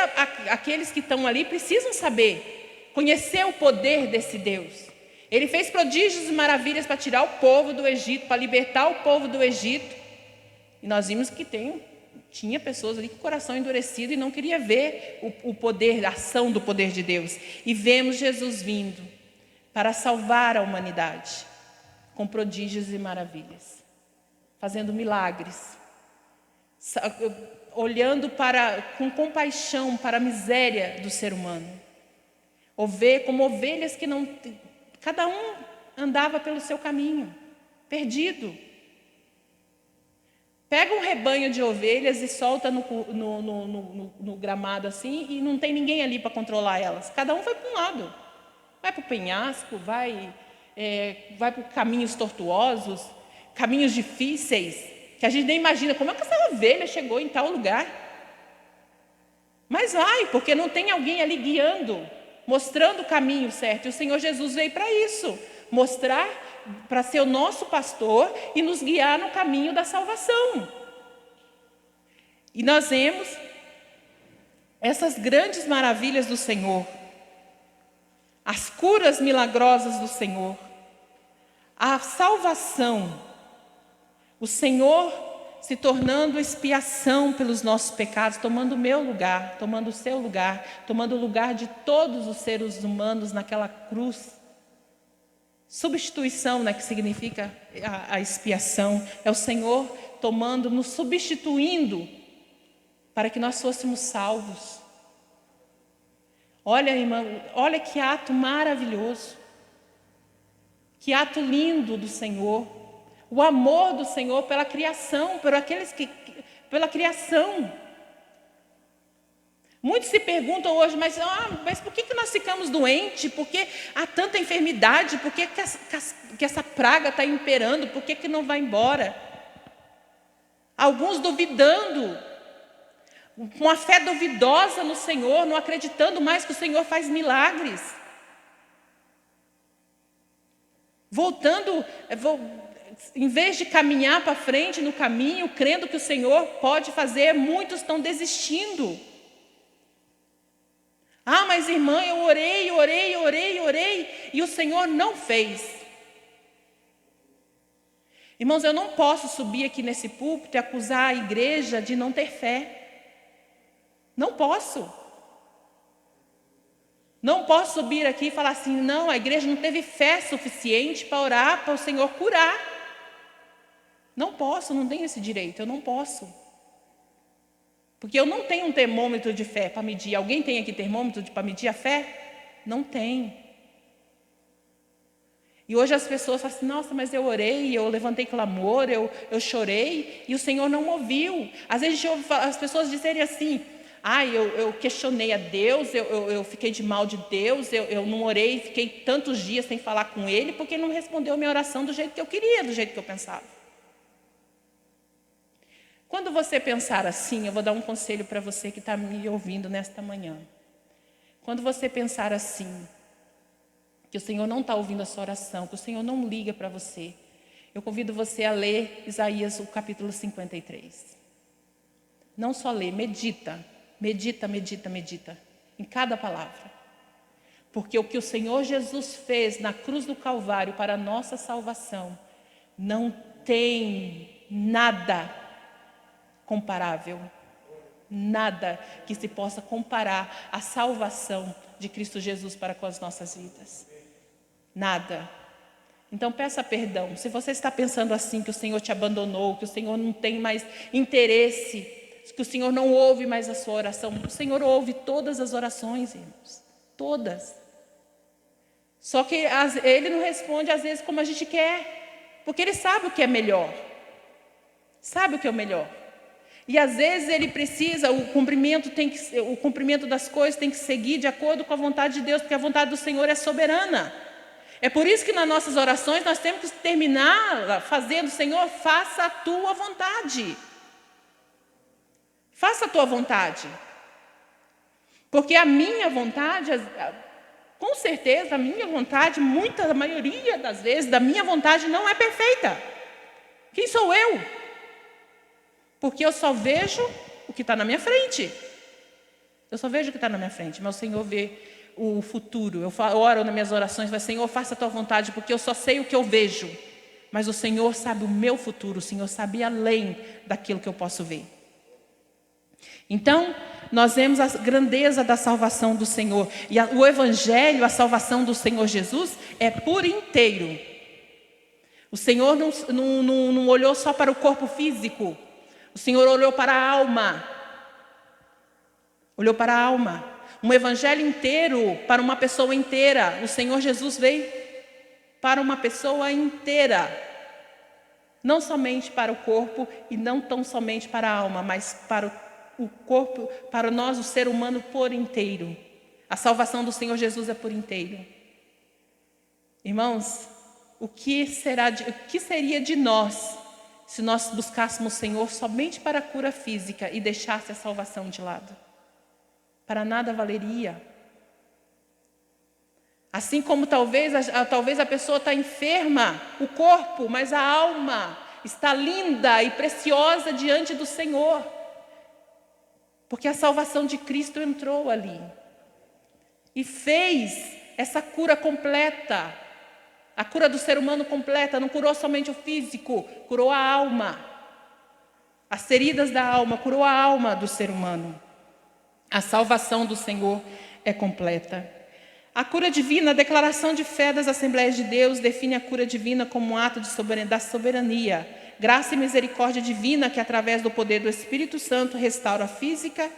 Speaker 4: aqueles que estão ali precisam saber, conhecer o poder desse Deus. Ele fez prodígios e maravilhas para tirar o povo do Egito, para libertar o povo do Egito. E nós vimos que tinha pessoas ali com o coração endurecido e não queria ver o poder, a ação do poder de Deus. E vemos Jesus vindo para salvar a humanidade, com prodígios e maravilhas, fazendo milagres, olhando com compaixão para a miséria do ser humano. Como ovelhas que não... Cada um andava pelo seu caminho, perdido. Pega um rebanho de ovelhas e solta no gramado assim, e não tem ninguém ali para controlar elas. Cada um vai para um lado. Vai para o penhasco, vai para caminhos tortuosos, caminhos difíceis, que a gente nem imagina como é que essa ovelha chegou em tal lugar. Mas vai, porque não tem alguém ali guiando, mostrando o caminho certo. E o Senhor Jesus veio para isso, mostrar, para ser o nosso pastor e nos guiar no caminho da salvação. E nós vemos essas grandes maravilhas do Senhor, as curas milagrosas do Senhor, a salvação, o Senhor se tornando expiação pelos nossos pecados, tomando o meu lugar, tomando o seu lugar, tomando o lugar de todos os seres humanos naquela cruz. Substituição, né, que significa a expiação, é o Senhor nos substituindo para que nós fôssemos salvos. Olha, irmã, olha que ato maravilhoso, que ato lindo do Senhor. O amor do Senhor pela criação, pela criação. Muitos se perguntam hoje, mas por que nós ficamos doentes? Por que há tanta enfermidade? Por que essa praga está imperando? Por que não vai embora? Alguns duvidando, com a fé duvidosa no Senhor, não acreditando mais que o Senhor faz milagres. Em vez de caminhar para frente no caminho, crendo que o Senhor pode fazer, muitos estão desistindo. Mas irmã, eu orei, e o Senhor não fez. Irmãos, eu não posso subir aqui nesse púlpito e acusar a igreja de não ter fé. Não posso. Não posso subir aqui e falar assim, não, a igreja não teve fé suficiente para orar para o Senhor curar. Não posso, não tenho esse direito, eu não posso. Porque eu não tenho um termômetro de fé para medir. Alguém tem aqui termômetro para medir a fé? Não tem. E hoje as pessoas falam assim, nossa, mas eu orei, eu levantei clamor, eu chorei, e o Senhor não ouviu. Às vezes a gente ouve as pessoas dizerem assim, eu questionei a Deus, eu fiquei de mal de Deus, eu não orei, fiquei tantos dias sem falar com Ele, porque Ele não respondeu a minha oração do jeito que eu queria, do jeito que eu pensava. Quando você pensar assim, eu vou dar um conselho para você que está me ouvindo nesta manhã. Quando você pensar assim, que o Senhor não está ouvindo a sua oração, que o Senhor não liga para você, eu convido você a ler Isaías, o capítulo 53. Não só lê, medita. Medita em cada palavra. Porque o que o Senhor Jesus fez na cruz do Calvário para a nossa salvação não tem nada comparável. Nada que se possa comparar à salvação de Cristo Jesus para com as nossas vidas. Nada. Então peça perdão. Se você está pensando assim, que o Senhor te abandonou, que o Senhor não tem mais interesse, que o Senhor não ouve mais a sua oração, o Senhor ouve todas as orações, irmãos. Todas. Só que Ele não responde às vezes como a gente quer, porque Ele sabe o que é melhor. Sabe o que é o melhor. E às vezes Ele precisa, o cumprimento das coisas tem que seguir de acordo com a vontade de Deus, porque a vontade do Senhor é soberana. É por isso que nas nossas orações nós temos que terminar fazendo: Senhor, faça a tua vontade. Faça a tua vontade. Porque a minha vontade, com certeza, a minha vontade, a maioria das vezes, da minha vontade não é perfeita. Quem sou eu? Porque eu só vejo o que está na minha frente. Eu só vejo o que está na minha frente, mas o Senhor vê o futuro. Eu oro nas minhas orações, mas Senhor, faça a tua vontade, porque eu só sei o que eu vejo. Mas o Senhor sabe o meu futuro, o Senhor sabe além daquilo que eu posso ver. Então, nós vemos a grandeza da salvação do Senhor. E o Evangelho, a salvação do Senhor Jesus, é por inteiro. O Senhor não olhou só para o corpo físico. O Senhor olhou para a alma. Olhou para a alma. Um evangelho inteiro para uma pessoa inteira. O Senhor Jesus veio para uma pessoa inteira. Não somente para o corpo e não tão somente para a alma, mas para o corpo, para nós, o ser humano por inteiro. A salvação do Senhor Jesus é por inteiro. Irmãos, o que seria de nós se nós buscássemos o Senhor somente para a cura física e deixasse a salvação de lado? Para nada valeria. Assim como talvez a pessoa está enferma, o corpo, mas a alma está linda e preciosa diante do Senhor. Porque a salvação de Cristo entrou ali e fez essa cura completa. A cura do ser humano completa, não curou somente o físico, curou a alma. As feridas da alma, curou a alma do ser humano. A salvação do Senhor é completa. A cura divina, a declaração de fé das Assembleias de Deus define a cura divina como um ato da soberania, graça e misericórdia divina que através do poder do Espírito Santo restaura física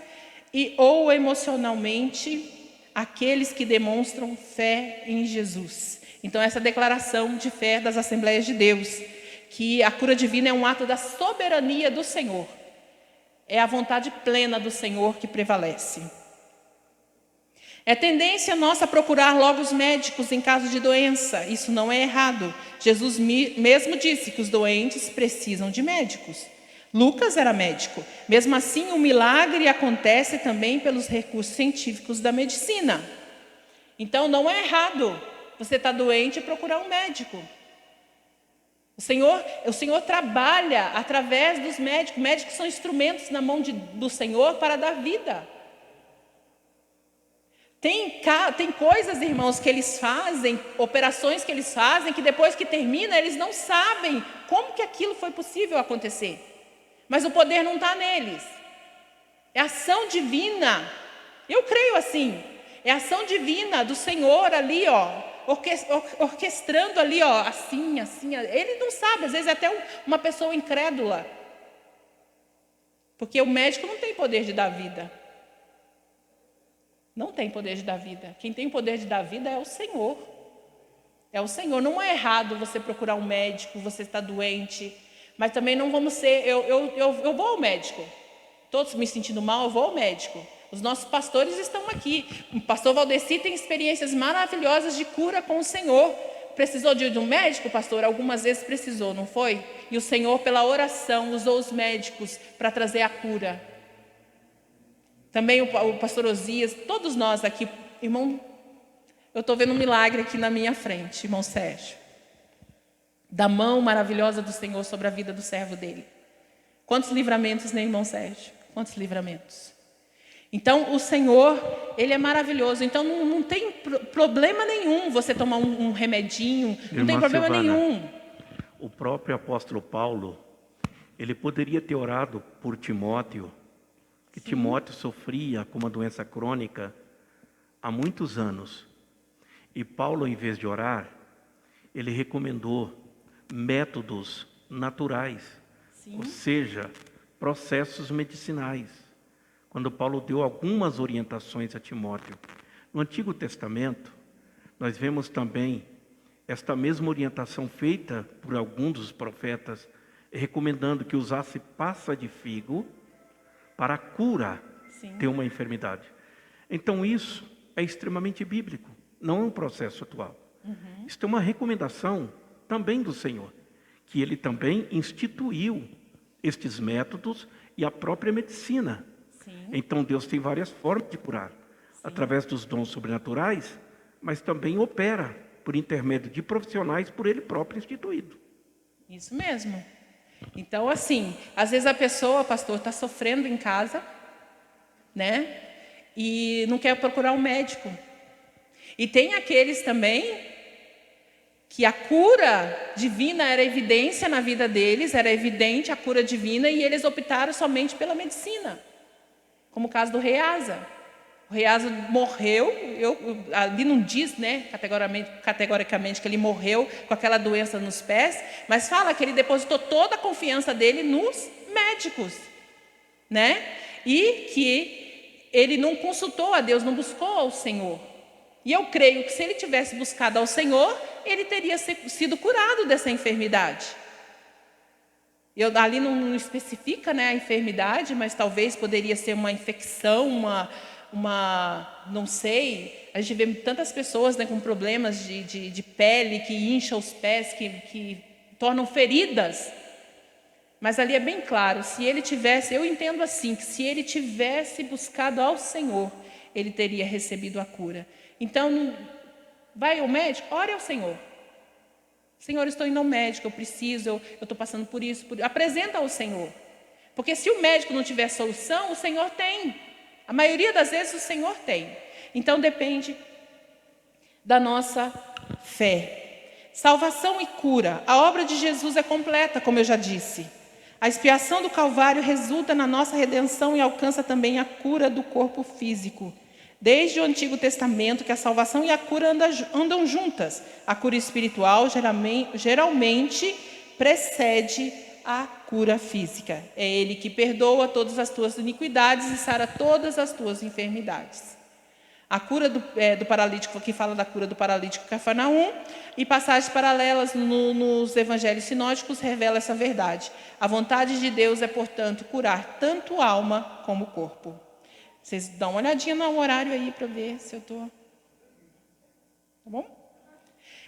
Speaker 4: ou emocionalmente aqueles que demonstram fé em Jesus. Então essa declaração de fé das Assembleias de Deus, que a cura divina é um ato da soberania do Senhor. É a vontade plena do Senhor que prevalece. É tendência nossa procurar logo os médicos em caso de doença. Isso não é errado. Jesus mesmo disse que os doentes precisam de médicos. Lucas era médico. Mesmo assim, o milagre acontece também pelos recursos científicos da medicina. Então, não é errado você estar doente e procurar um médico. O Senhor trabalha através dos médicos. Médicos são instrumentos na mão do Senhor para dar vida. Tem coisas, irmãos, que eles fazem, operações que eles fazem, que depois que termina, eles não sabem como que aquilo foi possível acontecer. Mas o poder não está neles. É ação divina. Eu creio assim. É ação divina do Senhor ali, orquestrando ali, assim. Ele não sabe, às vezes é até uma pessoa incrédula. Porque o médico não tem poder de dar vida. Não tem poder de dar vida. Quem tem poder de dar vida é o Senhor. É o Senhor. Não é errado você procurar um médico, você está doente. Mas também não vamos ser... Eu vou ao médico. Todos me sentindo mal, eu vou ao médico. Os nossos pastores estão aqui. O pastor Valdeci tem experiências maravilhosas de cura com o Senhor. Precisou de um médico, pastor? Algumas vezes precisou, não foi? E o Senhor, pela oração, usou os médicos para trazer a cura. Também o pastor Osias, todos nós aqui, irmão, eu estou vendo um milagre aqui na minha frente, irmão Sérgio. Da mão maravilhosa do Senhor sobre a vida do servo dele. Quantos livramentos, né, irmão Sérgio? Quantos livramentos? Então, o Senhor, Ele é maravilhoso. Então, não tem problema nenhum você tomar um remedinho. Não tem
Speaker 5: Irmã
Speaker 4: problema
Speaker 5: Silvana,
Speaker 4: nenhum.
Speaker 5: o próprio apóstolo Paulo, ele poderia ter orado por Timóteo, que Timóteo sofria com uma doença crônica há muitos anos. E Paulo, em vez de orar, ele recomendou métodos naturais, ou seja, processos medicinais. Quando Paulo deu algumas orientações a Timóteo. No Antigo Testamento, nós vemos também esta mesma orientação feita por alguns dos profetas, recomendando que usasse passa de figo para a cura de uma enfermidade. Então isso é extremamente bíblico, não é um processo atual. Isso é uma recomendação também do Senhor, que Ele também instituiu estes métodos e a própria medicina. Então Deus tem várias formas de curar, através dos dons sobrenaturais, mas também opera por intermédio de profissionais por Ele próprio instituído.
Speaker 4: Isso mesmo. Então, assim, às vezes a pessoa, pastor, está sofrendo em casa, né? E não quer procurar um médico. E tem aqueles também que a cura divina era evidência na vida deles, era evidente a cura divina, e eles optaram somente pela medicina. Como o caso do rei Asa. O rei Asa morreu, ali não diz, né, categoricamente que ele morreu com aquela doença nos pés, mas fala que ele depositou toda a confiança dele nos médicos, né? E que ele não consultou a Deus, não buscou ao Senhor. E eu creio que se ele tivesse buscado ao Senhor, ele teria sido curado dessa enfermidade. Ali não especifica, né, a enfermidade, mas talvez poderia ser uma infecção, não sei. A gente vê tantas pessoas, né, com problemas de pele que incha os pés, que tornam feridas. Mas ali é bem claro, se ele tivesse, eu entendo assim, que se ele tivesse buscado ao Senhor, ele teria recebido a cura. Então, vai ao médico, ore ao Senhor. Senhor, estou indo ao médico, eu preciso, eu estou passando por isso. Apresenta ao Senhor. Porque se o médico não tiver solução, o Senhor tem. A maioria das vezes o Senhor tem. Então depende da nossa fé. Salvação e cura. A obra de Jesus é completa, como eu já disse. A expiação do Calvário resulta na nossa redenção e alcança também a cura do corpo físico. Desde o Antigo Testamento que a salvação e a cura andam juntas. A cura espiritual geralmente precede a cura física. É Ele que perdoa todas as tuas iniquidades e sara todas as tuas enfermidades. A cura do paralítico, aqui fala da cura do paralítico em Cafarnaum, e passagens paralelas nos evangelhos sinóticos revela essa verdade. A vontade de Deus é, portanto, curar tanto alma como corpo. Vocês dão uma olhadinha no horário aí para ver se eu estou... Tá bom?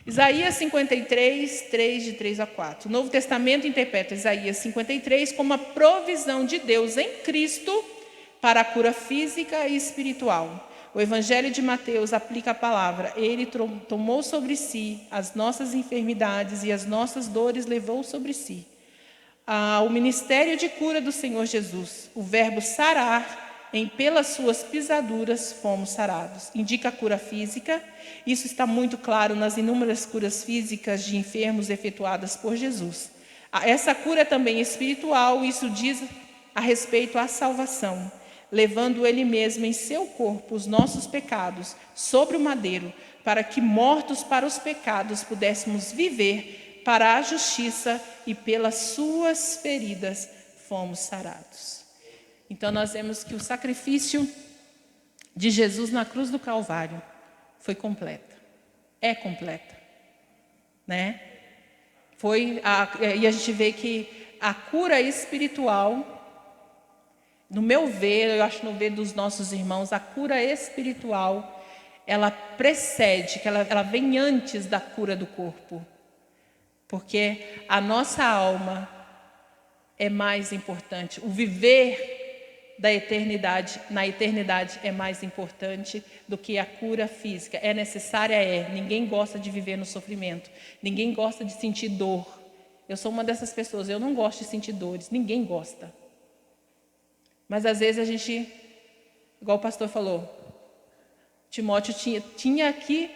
Speaker 4: Isaías 53, 3, de 3 a 4. O Novo Testamento interpreta Isaías 53 como a provisão de Deus em Cristo para a cura física e espiritual. O Evangelho de Mateus aplica a palavra: Ele tomou sobre si as nossas enfermidades e as nossas dores levou sobre si. O ministério de cura do Senhor Jesus, o verbo sarar, pelas suas pisaduras fomos sarados. Indica a cura física. Isso está muito claro nas inúmeras curas físicas de enfermos efetuadas por Jesus. Essa cura é também espiritual. Isso diz a respeito à salvação, levando Ele mesmo em seu corpo os nossos pecados sobre o madeiro, para que, mortos para os pecados, pudéssemos viver para a justiça, e pelas suas feridas fomos sarados. Então nós vemos que o sacrifício de Jesus na cruz do Calvário foi completa. É completa, né? E a gente vê que a cura espiritual, no meu ver, eu acho no ver dos nossos irmãos, a cura espiritual, ela precede, que ela vem antes da cura do corpo. Porque a nossa alma é mais importante. O viver da eternidade, na eternidade, é mais importante do que a cura física. É necessária? É. Ninguém gosta de viver no sofrimento. Ninguém gosta de sentir dor. Eu sou uma dessas pessoas. Eu não gosto de sentir dores. Ninguém gosta. Mas às vezes a gente, igual o pastor falou, Timóteo tinha aqui.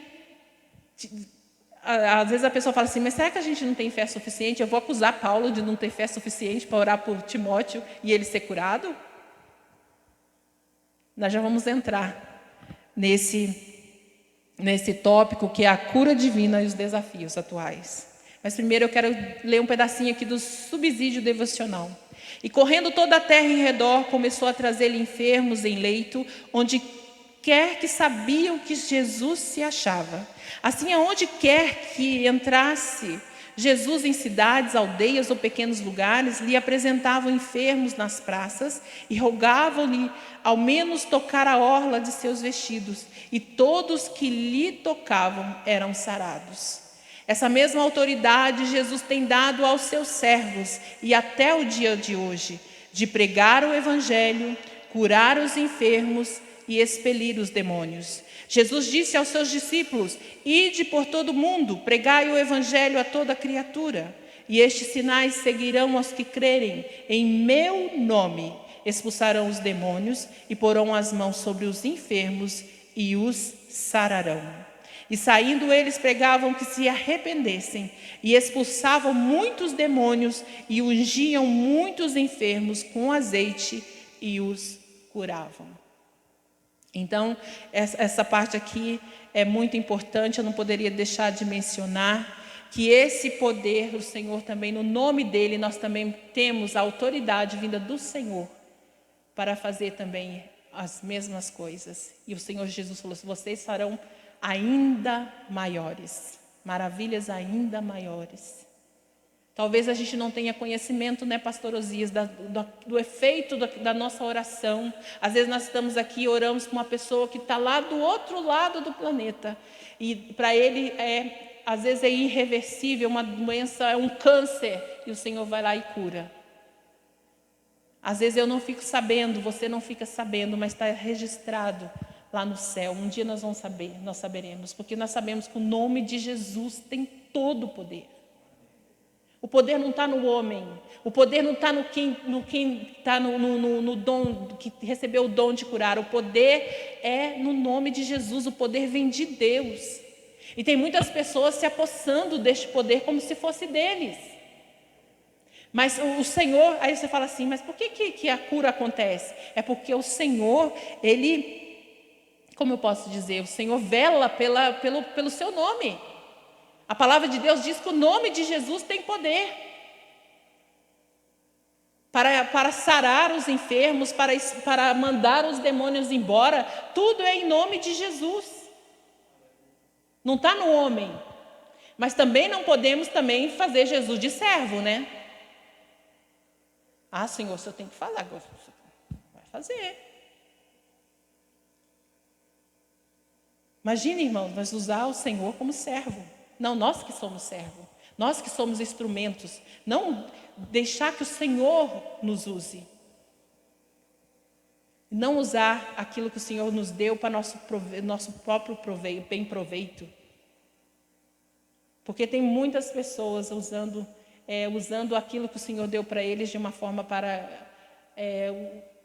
Speaker 4: Às vezes a pessoa fala assim, mas será que a gente não tem fé suficiente? Eu vou acusar Paulo de não ter fé suficiente para orar por Timóteo e ele ser curado? Nós já vamos entrar nesse tópico que é a cura divina e os desafios atuais. Mas primeiro eu quero ler um pedacinho aqui do subsídio devocional. E correndo toda a terra em redor, começou a trazer-lhe enfermos em leito, onde quer que sabiam que Jesus se achava. Assim, aonde quer que entrasse Jesus em cidades, aldeias ou pequenos lugares, lhe apresentavam enfermos nas praças e rogavam-lhe ao menos tocar a orla de seus vestidos, e todos que lhe tocavam eram sarados. Essa mesma autoridade Jesus tem dado aos seus servos e até o dia de hoje, de pregar o evangelho, curar os enfermos e expelir os demônios. Jesus disse aos seus discípulos: ide por todo o mundo, pregai o evangelho a toda criatura, e estes sinais seguirão aos que crerem. Em meu nome expulsarão os demônios e porão as mãos sobre os enfermos e os sararão. E saindo eles pregavam que se arrependessem, e expulsavam muitos demônios e ungiam muitos enfermos com azeite e os curavam. Então, essa parte aqui é muito importante, eu não poderia deixar de mencionar que esse poder do Senhor também, no nome dele, nós também temos a autoridade vinda do Senhor para fazer também as mesmas coisas. E o Senhor Jesus falou assim: vocês farão ainda maiores, maravilhas ainda maiores. Talvez a gente não tenha conhecimento, né, pastor Osias, do efeito da nossa oração. Às vezes nós estamos aqui, oramos com uma pessoa que está lá do outro lado do planeta. E para ele, às vezes é irreversível, uma doença, é um câncer. E o Senhor vai lá e cura. Às vezes eu não fico sabendo, você não fica sabendo, mas está registrado lá no céu. Um dia nós vamos saber, nós saberemos. Porque nós sabemos que o nome de Jesus tem todo o poder. O poder não está no homem, o poder não está no quem está no dom, que recebeu o dom de curar. O poder é no nome de Jesus, o poder vem de Deus. E tem muitas pessoas se apossando deste poder como se fosse deles. Mas o Senhor, aí você fala assim, mas por que a cura acontece? É porque o Senhor, Ele, como eu posso dizer, o Senhor vela pelo seu nome. A palavra de Deus diz que o nome de Jesus tem poder para sarar os enfermos, para mandar os demônios embora. Tudo é em nome de Jesus. Não está no homem. Mas também não podemos também fazer Jesus de servo, né? Ah, Senhor, o Senhor tem que falar. Vai fazer. Imagine, irmãos, nós usar o Senhor como servo. Não, nós que somos servo, nós que somos instrumentos, não deixar que o Senhor nos use. Não usar aquilo que o Senhor nos deu para nosso próprio bem proveito. Porque tem muitas pessoas usando aquilo que o Senhor deu para eles de uma forma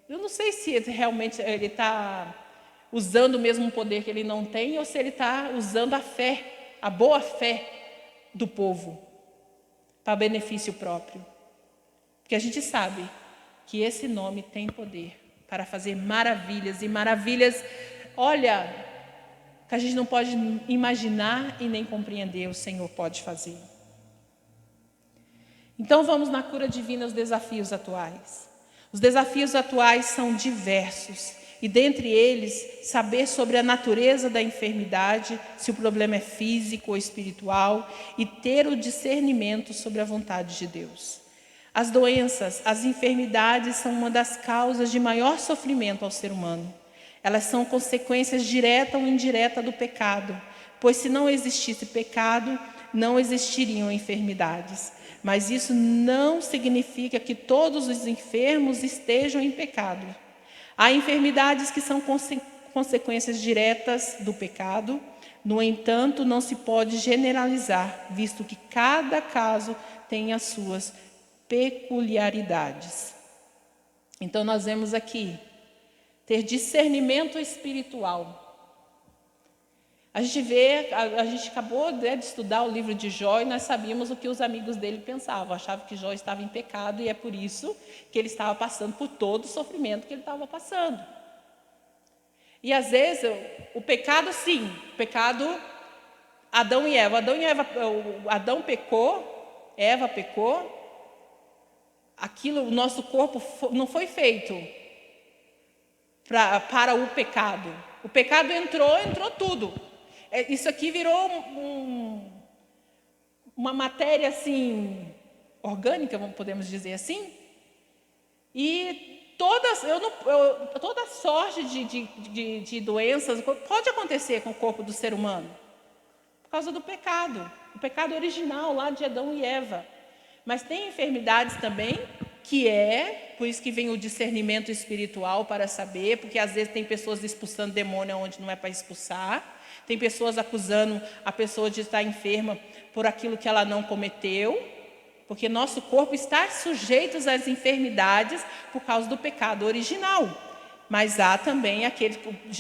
Speaker 4: eu não sei se realmente ele está usando o mesmo poder que ele não tem, ou se ele está usando a fé, a boa fé do povo, para benefício próprio. Porque a gente sabe que esse nome tem poder para fazer maravilhas, e maravilhas, olha, que a gente não pode imaginar e nem compreender, o Senhor pode fazer. Então vamos na cura divina, os desafios atuais. Os desafios atuais são diversos. E dentre eles, saber sobre a natureza da enfermidade, se o problema é físico ou espiritual, e ter o discernimento sobre a vontade de Deus. As doenças, as enfermidades são uma das causas de maior sofrimento ao ser humano. Elas são consequências direta ou indireta do pecado, pois se não existisse pecado, não existiriam enfermidades. Mas isso não significa que todos os enfermos estejam em pecado. Há enfermidades que são consequências diretas do pecado, no entanto, não se pode generalizar, visto que cada caso tem as suas peculiaridades. Então nós vemos aqui, ter discernimento espiritual. A gente acabou de estudar o livro de Jó e nós sabíamos o que os amigos dele pensavam. Achavam que Jó estava em pecado e é por isso que ele estava passando por todo o sofrimento que ele estava passando. E às vezes, o pecado sim, o pecado, Adão e Eva. Adão pecou, Eva pecou. Aquilo, o nosso corpo não foi feito para o pecado. O pecado entrou tudo. Isso aqui virou uma matéria assim, orgânica, podemos dizer assim. E toda sorte de doenças pode acontecer com o corpo do ser humano. Por causa do pecado. O pecado original lá de Adão e Eva. Mas tem enfermidades também, por isso que vem o discernimento espiritual para saber, porque às vezes tem pessoas expulsando demônio onde não é para expulsar, tem pessoas acusando a pessoa de estar enferma por aquilo que ela não cometeu, porque nosso corpo está sujeito às enfermidades por causa do pecado original. Mas há também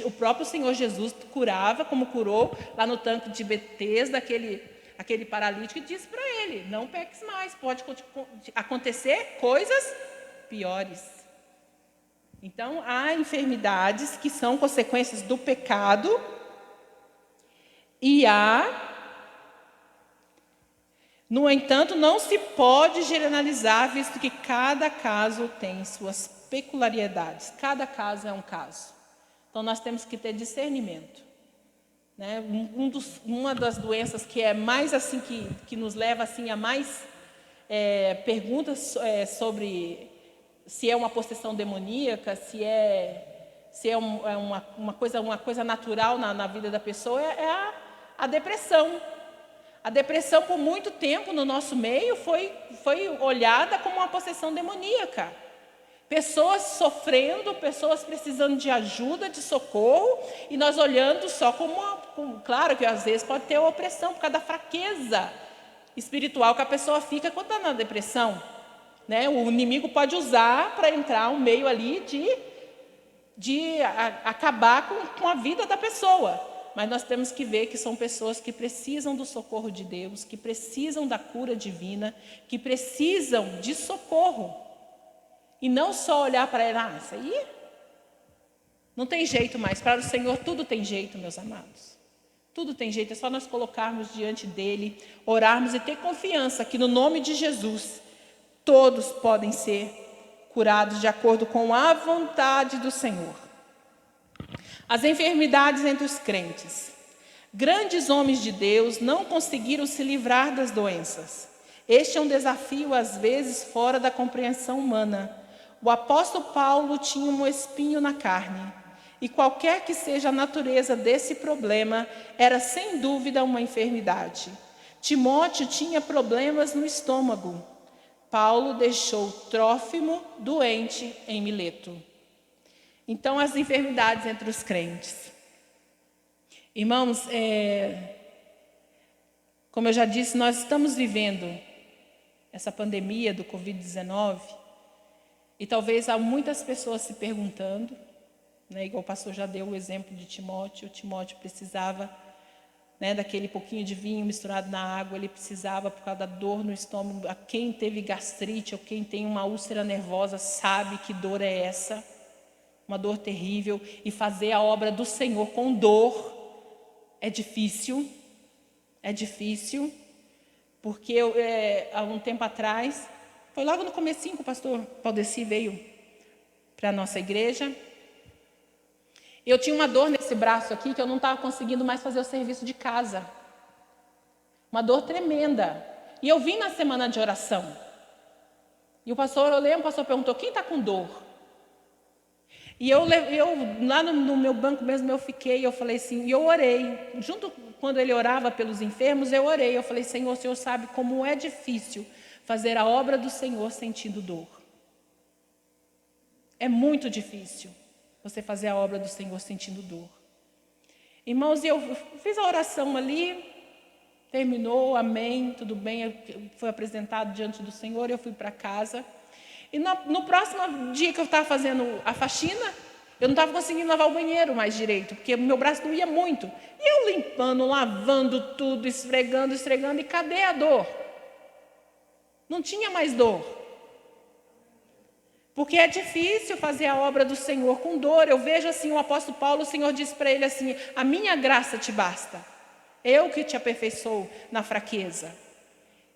Speaker 4: o próprio Senhor Jesus curava, como curou lá no tanque de Betesda, aquele paralítico, e disse para ele, não peques mais, pode acontecer coisas piores. Então, há enfermidades que são consequências do pecado e no entanto, não se pode generalizar, visto que cada caso tem suas peculiaridades. Cada caso é um caso. Então, nós temos que ter discernimento. Né? Uma das doenças que é mais assim, que nos leva assim, a mais perguntas sobre se é uma possessão demoníaca, se é uma coisa natural na vida da pessoa, é a depressão. A depressão, por muito tempo no nosso meio, foi olhada como uma possessão demoníaca. Pessoas sofrendo, pessoas precisando de ajuda, de socorro, e nós olhando só claro que às vezes pode ter opressão por causa da fraqueza espiritual que a pessoa fica quando está na depressão. Né? O inimigo pode usar para entrar um meio ali de acabar com a vida da pessoa. Mas nós temos que ver que são pessoas que precisam do socorro de Deus, que precisam da cura divina, que precisam de socorro. E não só olhar para ela, isso aí não tem jeito mais. Para o Senhor tudo tem jeito, meus amados. Tudo tem jeito, é só nós colocarmos diante dEle, orarmos e ter confiança que no nome de Jesus, todos podem ser curados de acordo com a vontade do Senhor. As enfermidades entre os crentes. Grandes homens de Deus não conseguiram se livrar das doenças. Este é um desafio, às vezes, fora da compreensão humana. O apóstolo Paulo tinha um espinho na carne. E qualquer que seja a natureza desse problema, era sem dúvida uma enfermidade. Timóteo tinha problemas no estômago. Paulo deixou Trófimo doente em Mileto. Então, as enfermidades entre os crentes. Irmãos, como eu já disse, nós estamos vivendo essa pandemia do Covid-19 e talvez há muitas pessoas se perguntando, né, igual o pastor já deu o exemplo de Timóteo. Timóteo precisava, né, daquele pouquinho de vinho misturado na água, ele precisava por causa da dor no estômago. Quem teve gastrite ou quem tem uma úlcera nervosa sabe que dor é essa. Uma dor terrível, e fazer a obra do Senhor com dor é difícil, porque há um tempo atrás, foi logo no comecinho que o pastor Valdeci veio para a nossa igreja, eu tinha uma dor nesse braço aqui, que eu não estava conseguindo mais fazer o serviço de casa, uma dor tremenda, e eu vim na semana de oração, e o pastor perguntou, quem está com dor? E eu lá no meu banco mesmo, eu falei assim, e eu orei, junto quando ele orava pelos enfermos, eu orei, eu falei, Senhor, o Senhor sabe como é difícil fazer a obra do Senhor sentindo dor. É muito difícil você fazer a obra do Senhor sentindo dor. Irmãos, eu fiz a oração ali, terminou, amém, tudo bem, foi apresentado diante do Senhor, eu fui para casa. E no próximo dia que eu estava fazendo a faxina, eu não estava conseguindo lavar o banheiro mais direito, porque meu braço doía muito. E eu limpando, lavando tudo, esfregando, e cadê a dor? Não tinha mais dor. Porque é difícil fazer a obra do Senhor com dor. Eu vejo assim, o apóstolo Paulo, o Senhor disse para ele assim: a minha graça te basta. Eu que te aperfeiçoo na fraqueza.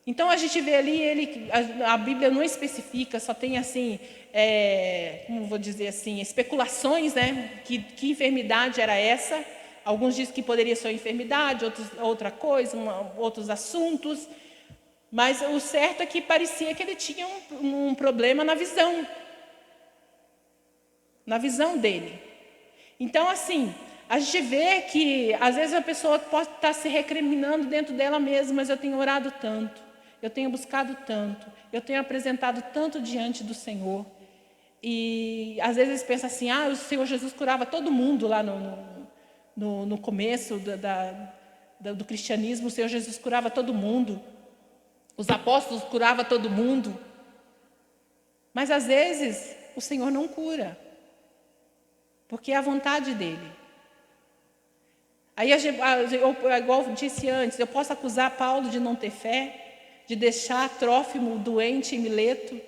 Speaker 4: Então a gente vê ali, a Bíblia não especifica, só tem assim, como vou dizer assim, especulações, né? Que enfermidade era essa. Alguns dizem que poderia ser uma enfermidade, outros outra coisa, outros assuntos. Mas o certo é que parecia que ele tinha um problema na visão. Na visão dele. Então assim, a gente vê que às vezes a pessoa pode estar se recriminando dentro dela mesma, mas eu tenho orado tanto, eu tenho buscado tanto, eu tenho apresentado tanto diante do Senhor. E às vezes pensa assim, o Senhor Jesus curava todo mundo lá no começo do cristianismo, o Senhor Jesus curava todo mundo, os apóstolos curavam todo mundo. Mas às vezes o Senhor não cura, porque é a vontade dele. Aí, igual eu disse antes, eu posso acusar Paulo de não ter fé, de deixar Trófimo doente em Mileto,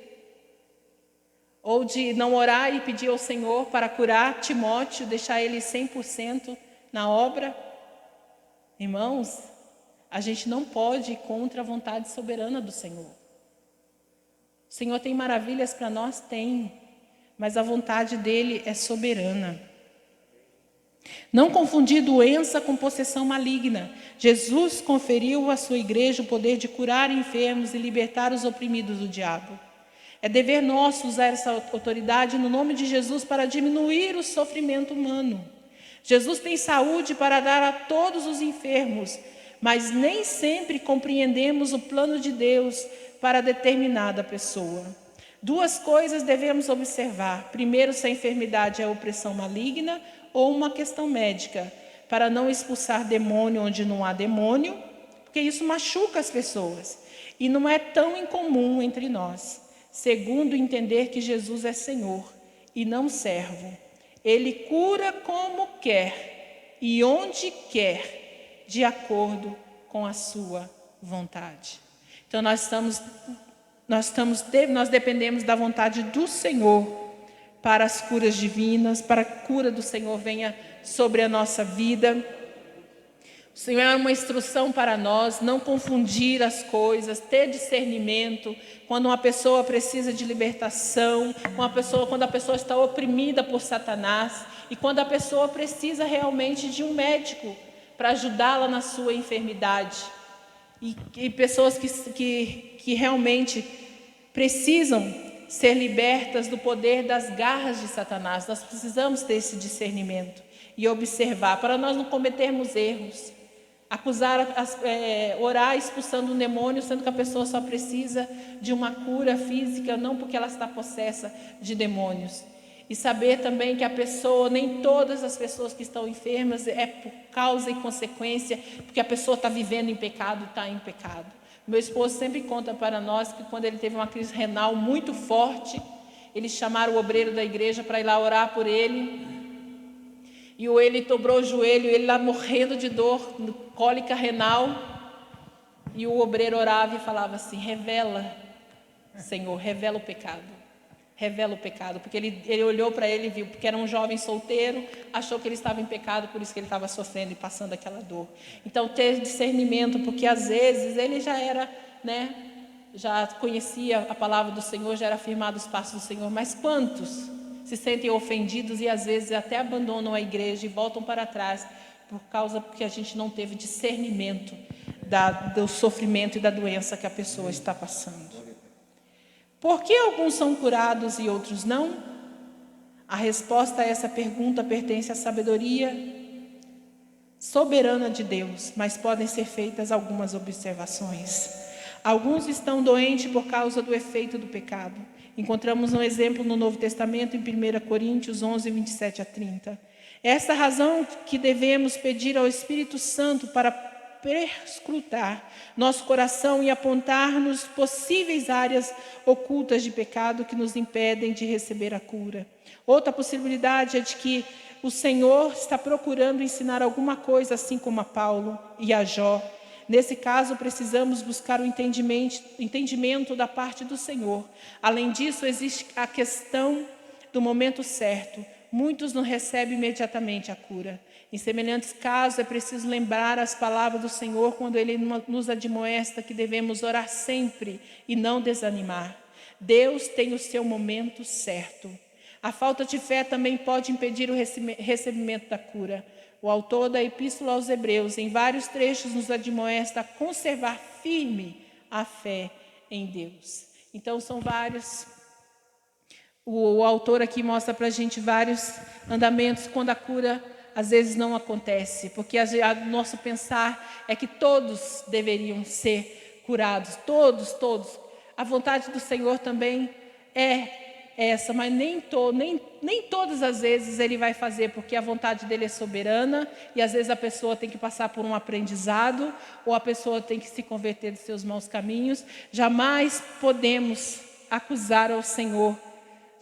Speaker 4: ou de não orar e pedir ao Senhor para curar Timóteo, deixar ele 100% na obra. Irmãos, a gente não pode ir contra a vontade soberana do Senhor. O Senhor tem maravilhas para nós? Tem. Mas a vontade dele é soberana. Não confundir doença com possessão maligna. Jesus conferiu à sua igreja o poder de curar enfermos e libertar os oprimidos do diabo. É dever nosso usar essa autoridade no nome de Jesus para diminuir o sofrimento humano. Jesus tem saúde para dar a todos os enfermos, mas nem sempre compreendemos o plano de Deus para determinada pessoa. Duas coisas devemos observar. Primeiro, se a enfermidade é opressão maligna ou uma questão médica, para não expulsar demônio onde não há demônio, porque isso machuca as pessoas e não é tão incomum entre nós. Segundo, entender que Jesus é Senhor e não servo. Ele cura como quer e onde quer, de acordo com a sua vontade. Então nós dependemos da vontade do Senhor para as curas divinas, para que a cura do Senhor venha sobre a nossa vida. O Senhor é uma instrução para nós, não confundir as coisas, ter discernimento. Quando uma pessoa precisa de libertação, quando a pessoa está oprimida por Satanás, e quando a pessoa precisa realmente de um médico para ajudá-la na sua enfermidade. E pessoas que realmente precisam ser libertas do poder das garras de Satanás. Nós precisamos ter esse discernimento e observar, para nós não cometermos erros. Orar expulsando um demônio, sendo que a pessoa só precisa de uma cura física, não porque ela está possessa de demônios. E saber também que nem todas as pessoas que estão enfermas é por causa e consequência, porque a pessoa está vivendo em pecado, está em pecado. Meu esposo sempre conta para nós que quando ele teve uma crise renal muito forte, eles chamaram o obreiro da igreja para ir lá orar por ele. E ele dobrou o joelho, ele lá morrendo de dor, cólica renal. E o obreiro orava e falava assim: revela, Senhor, revela o pecado. Revela o pecado, porque ele olhou para ele e viu, porque era um jovem solteiro, achou que ele estava em pecado, por isso que ele estava sofrendo e passando aquela dor. Então, ter discernimento, porque às vezes ele já era, já conhecia a palavra do Senhor, já era firmado os passos do Senhor, mas quantos se sentem ofendidos e às vezes até abandonam a igreja e voltam para trás, porque a gente não teve discernimento do sofrimento e da doença que a pessoa está passando. Por que alguns são curados e outros não? A resposta a essa pergunta pertence à sabedoria soberana de Deus, mas podem ser feitas algumas observações. Alguns estão doentes por causa do efeito do pecado. Encontramos um exemplo no Novo Testamento, em 1 Coríntios 11, 27 a 30. É essa razão que devemos pedir ao Espírito Santo para perscrutar nosso coração e apontar-nos possíveis áreas ocultas de pecado que nos impedem de receber a cura. Outra possibilidade é de que o Senhor está procurando ensinar alguma coisa, assim como a Paulo e a Jó. Nesse caso, precisamos buscar o entendimento da parte do Senhor. Além disso, existe a questão do momento certo. Muitos não recebem imediatamente a cura. Em semelhantes casos, é preciso lembrar as palavras do Senhor quando Ele nos admoesta que devemos orar sempre e não desanimar. Deus tem o seu momento certo. A falta de fé também pode impedir o recebimento da cura. O autor da Epístola aos Hebreus, em vários trechos, nos admoesta a conservar firme a fé em Deus. Então, são vários. O autor aqui mostra para a gente vários andamentos quando a cura às vezes não acontece, porque o nosso pensar é que todos deveriam ser curados, todos. A vontade do Senhor também é essa, mas nem todas as vezes Ele vai fazer, porque a vontade dEle é soberana, e às vezes a pessoa tem que passar por um aprendizado, ou a pessoa tem que se converter dos seus maus caminhos. Jamais podemos acusar ao Senhor,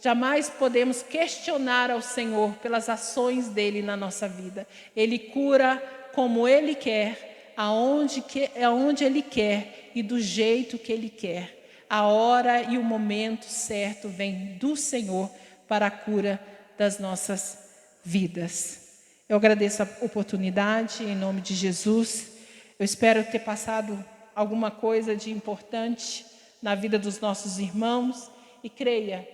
Speaker 4: jamais podemos questionar ao Senhor pelas ações dEle na nossa vida. Ele cura como Ele quer, aonde Ele quer e do jeito que Ele quer. A hora e o momento certo vem do Senhor para a cura das nossas vidas. Eu agradeço a oportunidade em nome de Jesus. Eu espero ter passado alguma coisa de importante na vida dos nossos irmãos e creia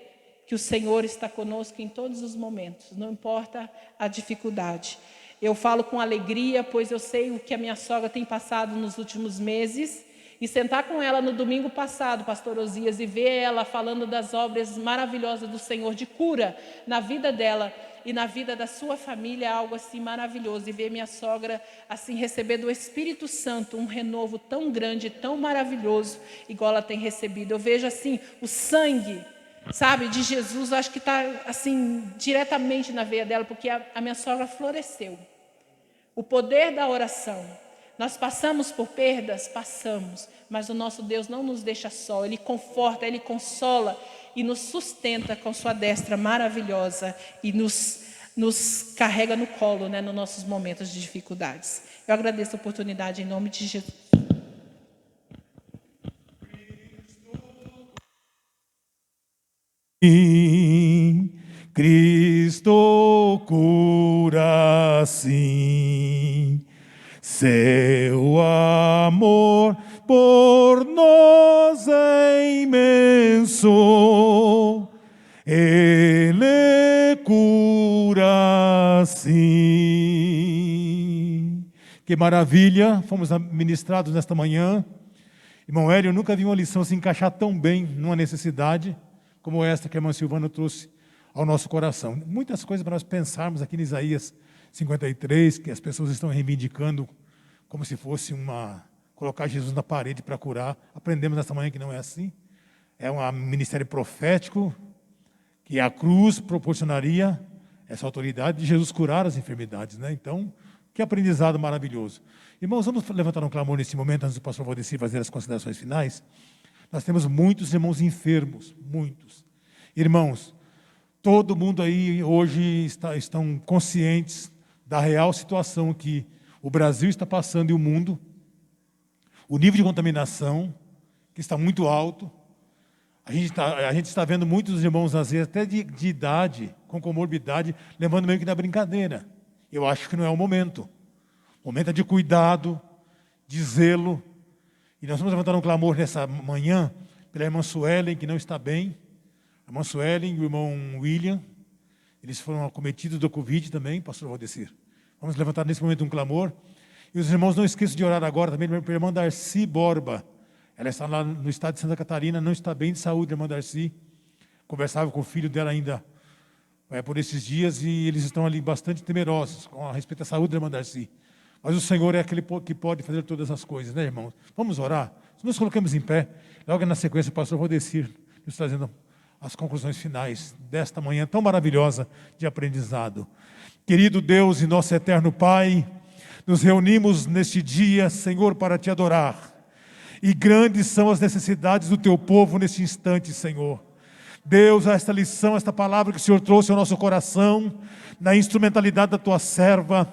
Speaker 4: que o Senhor está conosco em todos os momentos, não importa a dificuldade. Eu falo com alegria, pois eu sei o que a minha sogra tem passado nos últimos meses. E sentar com ela no domingo passado, pastor Osias, e ver ela falando das obras maravilhosas do Senhor de cura na vida dela e na vida da sua família, é algo assim maravilhoso. E ver minha sogra assim receber do Espírito Santo um renovo tão grande, tão maravilhoso, igual ela tem recebido. Eu vejo assim o sangue, sabe, de Jesus, acho que está assim diretamente na veia dela, porque a minha sogra floresceu. O poder da oração. Nós passamos por perdas? Passamos, mas o nosso Deus não nos deixa só. Ele conforta, Ele consola e nos sustenta com sua destra maravilhosa e nos carrega no colo, né, nos nossos momentos de dificuldades. Eu agradeço a oportunidade em nome de Jesus.
Speaker 1: Cristo cura sim. Seu amor por nós é imenso, Ele cura sim. Que maravilha, fomos ministrados nesta manhã. Irmão Hélio, eu nunca vi uma lição se encaixar tão bem numa necessidade como esta que a irmã Silvana trouxe ao nosso coração. Muitas coisas para nós pensarmos aqui em Isaías 53, que as pessoas estão reivindicando como se fosse colocar Jesus na parede para curar. Aprendemos nesta manhã que não é assim. É um ministério profético, que a cruz proporcionaria essa autoridade de Jesus curar as enfermidades, né? Então, que aprendizado maravilhoso. Irmãos, vamos levantar um clamor nesse momento, antes do pastor Valdeci fazer as considerações finais. Nós temos muitos irmãos enfermos, muitos. Irmãos, todo mundo aí hoje estão conscientes da real situação que o Brasil está passando e o mundo, o nível de contaminação, que está muito alto. A gente está vendo muitos irmãos, às vezes, até de idade, com comorbidade, levando meio que na brincadeira. Eu acho que não é o momento. O momento é de cuidado, de zelo. E nós vamos levantar um clamor nessa manhã pela irmã Suelen, que não está bem. A irmã Suelen e o irmão William, eles foram acometidos do Covid também, pastor Valdecir. Vamos levantar nesse momento um clamor. E os irmãos não esqueçam de orar agora também pela irmã Darcy Borba. Ela está lá no estado de Santa Catarina, não está bem de saúde, irmã Darcy. Conversava com o filho dela ainda por esses dias e eles estão ali bastante temerosos com a respeito à saúde da irmã Darcy. Mas o Senhor é aquele que pode fazer todas as coisas, né, irmãos? Vamos orar? Nos colocamos em pé. Logo na sequência, o pastor Valdecir nos trazendo as conclusões finais desta manhã tão maravilhosa de aprendizado. Querido Deus e nosso eterno Pai, Nos reunimos neste dia, Senhor, para Te adorar. E grandes são as necessidades do Teu povo neste instante, Senhor. Deus, esta lição, esta palavra que o Senhor trouxe ao nosso coração, na instrumentalidade da Tua serva,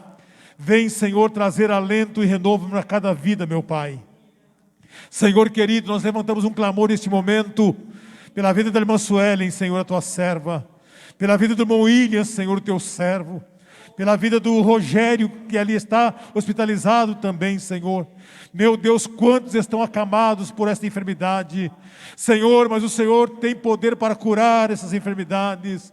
Speaker 1: vem, Senhor, trazer alento e renovo para cada vida, meu Pai. Senhor querido, nós levantamos um clamor neste momento, pela vida da irmã Suelen, Senhor, a Tua serva, pela vida do irmão William, Senhor, o Teu servo, pela vida do Rogério, que ali está hospitalizado também, Senhor. Meu Deus, quantos estão acamados por esta enfermidade, Senhor, mas o Senhor tem poder para curar essas enfermidades.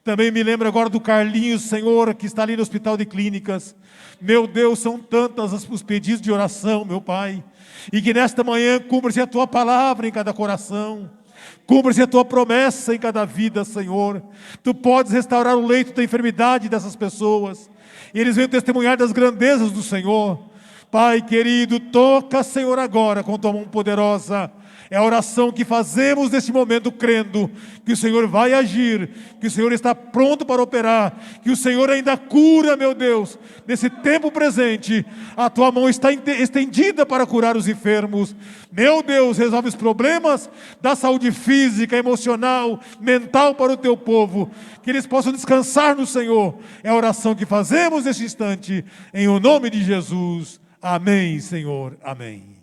Speaker 1: Também me lembro agora do Carlinhos, Senhor, que está ali no Hospital de Clínicas. Meu Deus, são tantos os pedidos de oração, meu Pai, e que nesta manhã cumpra-se a Tua palavra em cada coração. Cumpra-se a Tua promessa em cada vida, Senhor. Tu podes restaurar o leito da enfermidade dessas pessoas. E eles vêm testemunhar das grandezas do Senhor. Pai querido, toca, Senhor, agora com Tua mão poderosa. É a oração que fazemos neste momento, crendo que o Senhor vai agir, que o Senhor está pronto para operar, que o Senhor ainda cura, meu Deus, nesse tempo presente. A Tua mão está estendida para curar os enfermos. Meu Deus, resolve os problemas da saúde física, emocional, mental para o Teu povo, que eles possam descansar no Senhor. É a oração que fazemos neste instante, em o nome de Jesus. Amém, Senhor. Amém.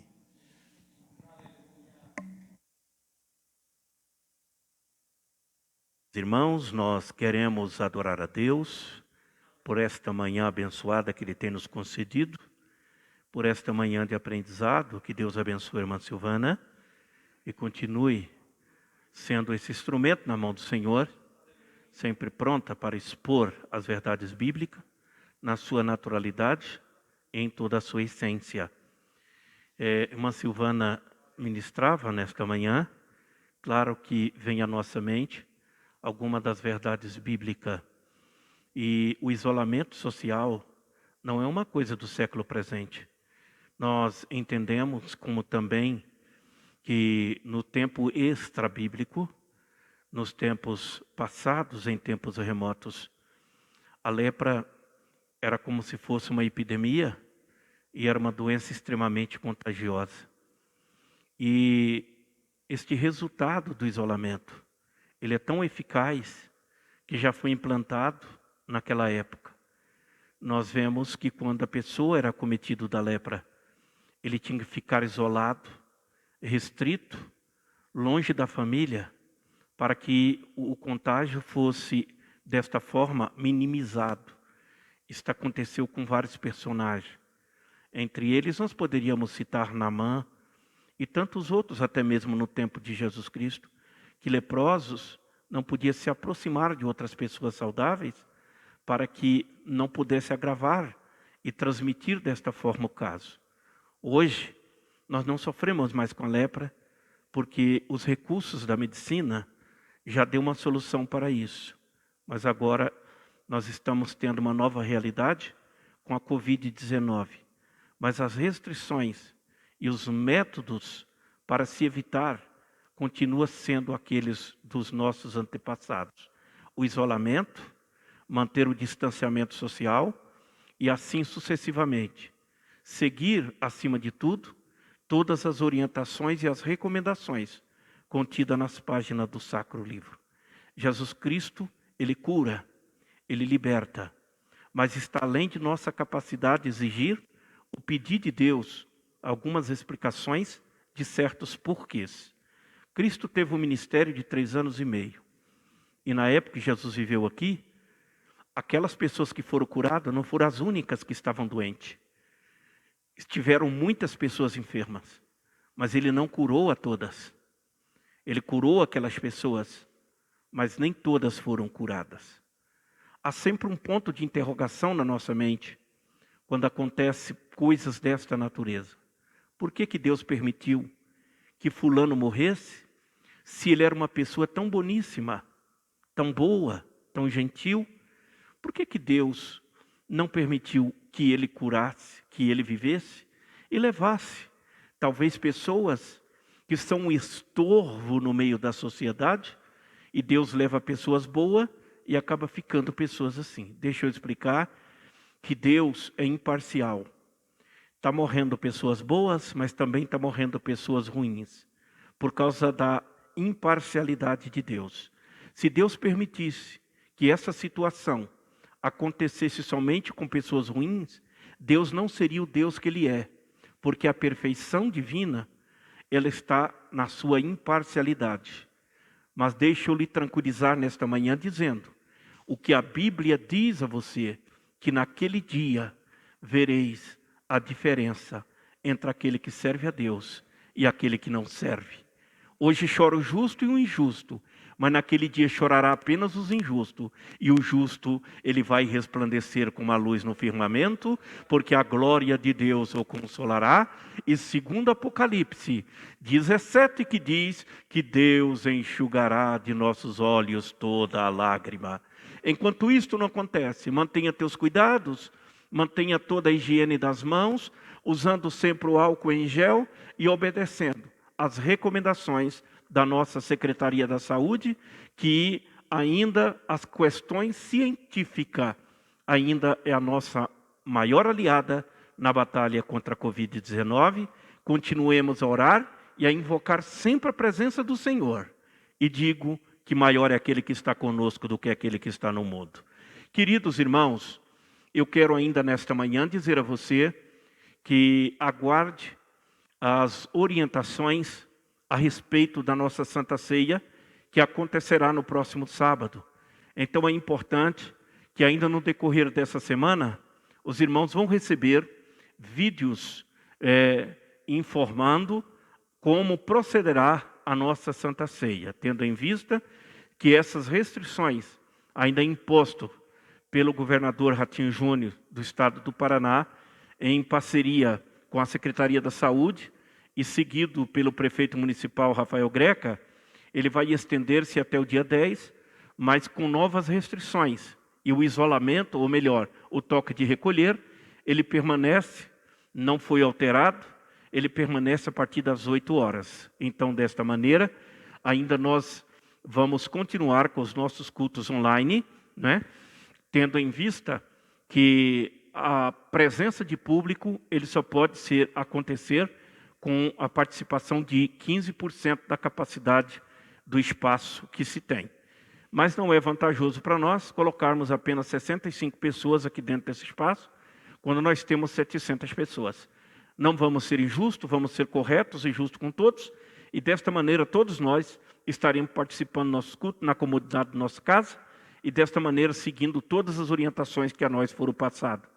Speaker 5: Irmãos, nós queremos adorar a Deus por esta manhã abençoada que Ele tem nos concedido, por esta manhã de aprendizado. Que Deus abençoe a irmã Silvana e continue sendo esse instrumento na mão do Senhor, sempre pronta para expor as verdades bíblicas na sua naturalidade e em toda a sua essência. Irmã Silvana ministrava nesta manhã, claro que vem à nossa mente alguma das verdades bíblicas. E o isolamento social não é uma coisa do século presente. Nós entendemos como também que no tempo extra-bíblico, nos tempos passados, em tempos remotos, a lepra era como se fosse uma epidemia e era uma doença extremamente contagiosa. E este resultado do isolamento, ele é tão eficaz que já foi implantado naquela época. Nós vemos que quando a pessoa era acometida da lepra, ele tinha que ficar isolado, restrito, longe da família, para que o contágio fosse, desta forma, minimizado. Isso aconteceu com vários personagens. Entre eles, nós poderíamos citar Naamã e tantos outros, até mesmo no tempo de Jesus Cristo, que leprosos não podiam se aproximar de outras pessoas saudáveis para que não pudesse agravar e transmitir desta forma o caso. Hoje, nós não sofremos mais com a lepra, porque os recursos da medicina já deu uma solução para isso. Mas agora nós estamos tendo uma nova realidade com a Covid-19. Mas as restrições e os métodos para se evitar continua sendo aqueles dos nossos antepassados. O isolamento, manter o distanciamento social e assim sucessivamente. Seguir, acima de tudo, todas as orientações e as recomendações contidas nas páginas do Sacro Livro. Jesus Cristo, Ele cura, Ele liberta, mas está além de nossa capacidade de exigir o pedir de Deus algumas explicações de certos porquês. Cristo teve um ministério de 3 anos e meio. E na época que Jesus viveu aqui, aquelas pessoas que foram curadas não foram as únicas que estavam doentes. Estiveram muitas pessoas enfermas, mas Ele não curou a todas. Ele curou aquelas pessoas, mas nem todas foram curadas. Há sempre um ponto de interrogação na nossa mente quando acontecem coisas desta natureza. Por que Deus permitiu que fulano morresse, se ele era uma pessoa tão boníssima, tão boa, tão gentil? Por que Deus não permitiu que ele curasse, que ele vivesse e levasse talvez pessoas que são um estorvo no meio da sociedade, e Deus leva pessoas boas e acaba ficando pessoas assim? Deixa eu explicar que Deus é imparcial. Está morrendo pessoas boas, mas também está morrendo pessoas ruins, por causa da imparcialidade de Deus. Se Deus permitisse que essa situação acontecesse somente com pessoas ruins, Deus não seria o Deus que Ele é, porque a perfeição divina, ela está na sua imparcialidade. Mas deixa eu lhe tranquilizar nesta manhã dizendo, o que a Bíblia diz a você, que naquele dia vereis a diferença entre aquele que serve a Deus e aquele que não serve. Hoje chora o justo e o injusto, mas naquele dia chorará apenas os injustos, e o justo, ele vai resplandecer como a luz no firmamento, porque a glória de Deus o consolará. E segundo Apocalipse 17, que diz que Deus enxugará de nossos olhos toda a lágrima. Enquanto isto não acontece, mantenha teus cuidados, mantenha toda a higiene das mãos, usando sempre o álcool em gel e obedecendo às recomendações da nossa Secretaria da Saúde, que ainda as questões científicas ainda é a nossa maior aliada na batalha contra a Covid-19. Continuemos a orar e a invocar sempre a presença do Senhor. E digo que maior é aquele que está conosco do que aquele que está no mundo. Queridos irmãos, eu quero ainda nesta manhã dizer a você que aguarde as orientações a respeito da nossa Santa Ceia, que acontecerá no próximo sábado. Então é importante que ainda no decorrer dessa semana, os irmãos vão receber vídeos informando como procederá a nossa Santa Ceia, tendo em vista que essas restrições, ainda imposto pelo governador Ratinho Júnior do estado do Paraná, em parceria com a Secretaria da Saúde, e seguido pelo prefeito municipal Rafael Greca, ele vai estender-se até o dia 10, mas com novas restrições. E o isolamento, ou melhor, o toque de recolher, ele permanece, não foi alterado, ele permanece a partir das 8 horas. Então, desta maneira, ainda nós vamos continuar com os nossos cultos online, né? Tendo em vista que a presença de público ele só pode acontecer com a participação de 15% da capacidade do espaço que se tem. Mas não é vantajoso para nós colocarmos apenas 65 pessoas aqui dentro desse espaço, quando nós temos 700 pessoas. Não vamos ser injustos, vamos ser corretos e justos com todos, e desta maneira todos nós estaremos participando do nosso culto na comodidade da nossa casa, e desta maneira seguindo todas as orientações que a nós foram passadas.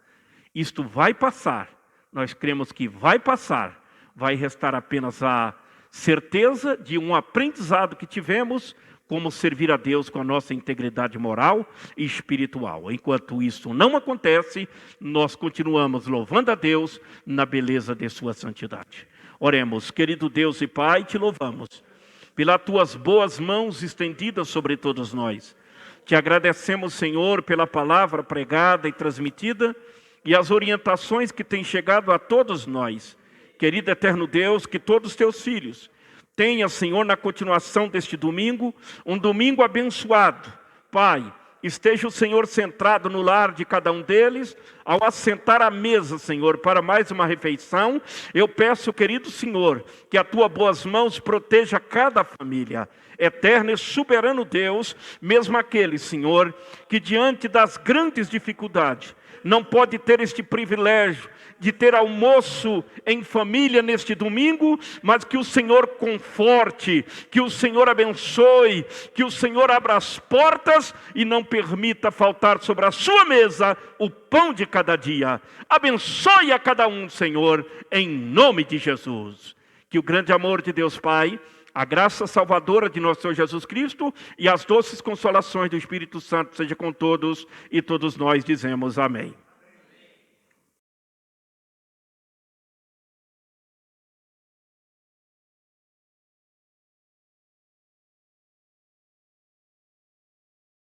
Speaker 5: Isto vai passar, nós cremos que vai passar, vai restar apenas a certeza de um aprendizado que tivemos, como servir a Deus com a nossa integridade moral e espiritual. Enquanto isso não acontece, nós continuamos louvando a Deus na beleza de sua santidade. Oremos. Querido Deus e Pai, te louvamos pelas tuas boas mãos estendidas sobre todos nós. Te agradecemos, Senhor, pela palavra pregada e transmitida e as orientações que têm chegado a todos nós. Querido eterno Deus, que todos os teus filhos tenham, Senhor, na continuação deste domingo, um domingo abençoado. Pai, esteja o Senhor centrado no lar de cada um deles, ao assentar à mesa, Senhor, para mais uma refeição. Eu peço, querido Senhor, que a tua boas mãos proteja cada família. Eterno e soberano Deus, mesmo aquele, Senhor, que diante das grandes dificuldades, não pode ter este privilégio de ter almoço em família neste domingo, mas que o Senhor conforte, que o Senhor abençoe, que o Senhor abra as portas e não permita faltar sobre a sua mesa o pão de cada dia. Abençoe a cada um, Senhor, em nome de Jesus. Que o grande amor de Deus Pai, a graça salvadora de nosso Senhor Jesus Cristo e as doces consolações do Espírito Santo seja com todos, e todos nós dizemos amém.